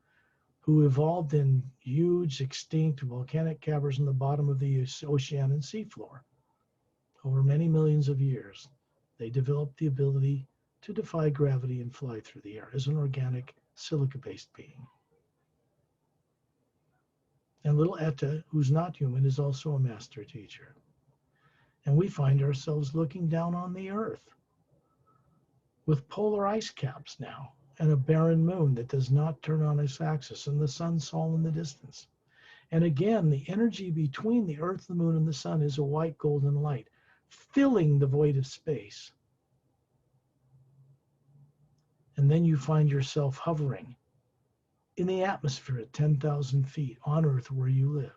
who evolved in huge extinct volcanic caverns in the bottom of the Oceanian seafloor. Over many millions of years, they developed the ability to defy gravity and fly through the air as an organic silica-based being. And little Etta, who's not human, is also a master teacher. And we find ourselves looking down on the Earth with polar ice caps now and a barren moon that does not turn on its axis, and the sun's all in the distance. And again, the energy between the Earth, the moon, and the sun is a white golden light, filling the void of space. And then you find yourself hovering in the atmosphere at 10,000 feet on Earth where you live.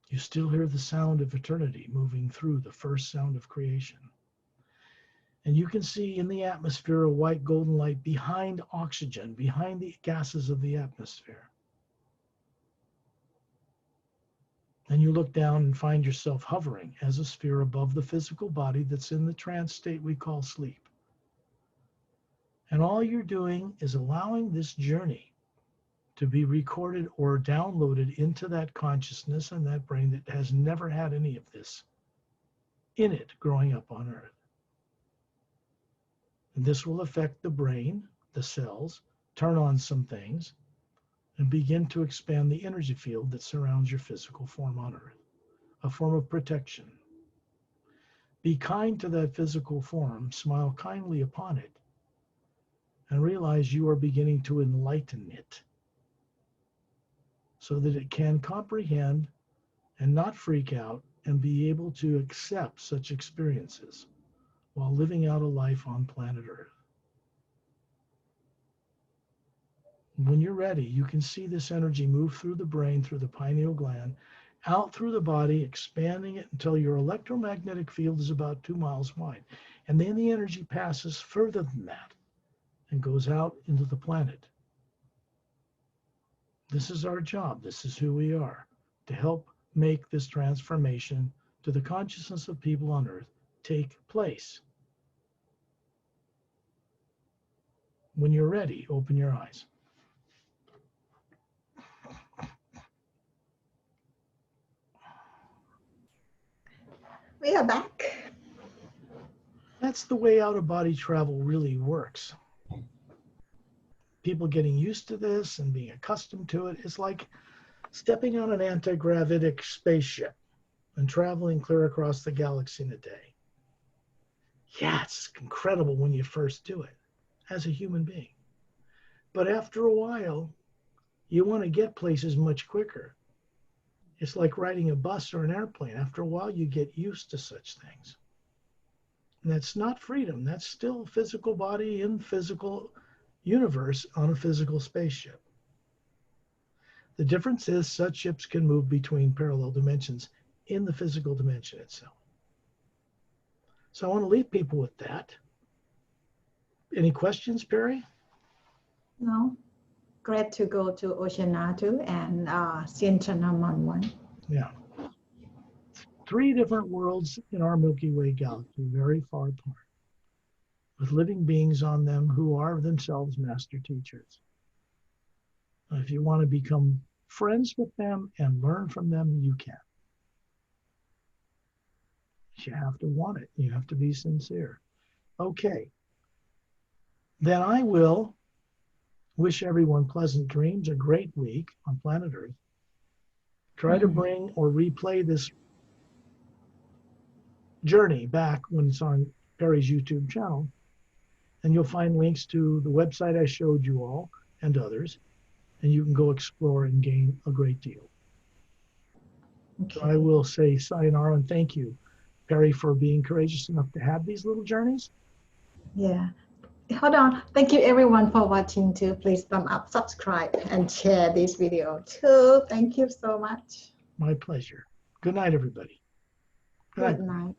You still hear the sound of eternity moving through the first sound of creation. And you can see in the atmosphere a white golden light behind oxygen, behind the gases of the atmosphere. And you look down and find yourself hovering as a sphere above the physical body that's in the trance state we call sleep. And all you're doing is allowing this journey to be recorded or downloaded into that consciousness and that brain that has never had any of this in it growing up on Earth. And this will affect the brain, the cells, turn on some things, and begin to expand the energy field that surrounds your physical form on Earth, a form of protection. Be kind to that physical form, smile kindly upon it, and realize you are beginning to enlighten it so that it can comprehend and not freak out and be able to accept such experiences while living out a life on planet Earth. When you're ready, you can see this energy move through the brain, through the pineal gland, out through the body, expanding it until your electromagnetic field is about 2 miles wide. And then the energy passes further than that and goes out into the planet. This is our job. This is who we are, to help make this transformation to the consciousness of people on Earth take place. When you're ready, open your eyes. We are back. That's the way out-of-body travel really works. People getting used to this and being accustomed to it is like stepping on an anti-gravitic spaceship and traveling clear across the galaxy in a day. Yeah, it's incredible when you first do it as a human being. But after a while, you want to get places much quicker. It's like riding a bus or an airplane. After a while, you get used to such things. And that's not freedom. That's still physical body in physical universe on a physical spaceship. The difference is such ships can move between parallel dimensions in the physical dimension itself. So I want to leave people with that. Any questions, Perry? No. Great to go to Oceana too and Zeontrahnahmoos1. Yeah. 3 different worlds in our Milky Way galaxy, very far apart, with living beings on them who are themselves master teachers. If you want to become friends with them and learn from them, you can. You have to want it. You have to be sincere. Okay. Then I will wish everyone pleasant dreams, a great week on planet Earth. Try to bring or replay this journey back when it's on Perry's YouTube channel. And you'll find links to the website I showed you all and others. And you can go explore and gain a great deal. Okay. So I will say sayonara and thank you, Perry, for being courageous enough to have these little journeys. Yeah. Hold on. Thank you everyone for watching too. Please thumb up, subscribe, and share this video too. Thank you so much. My pleasure. Good night, everybody. Good night.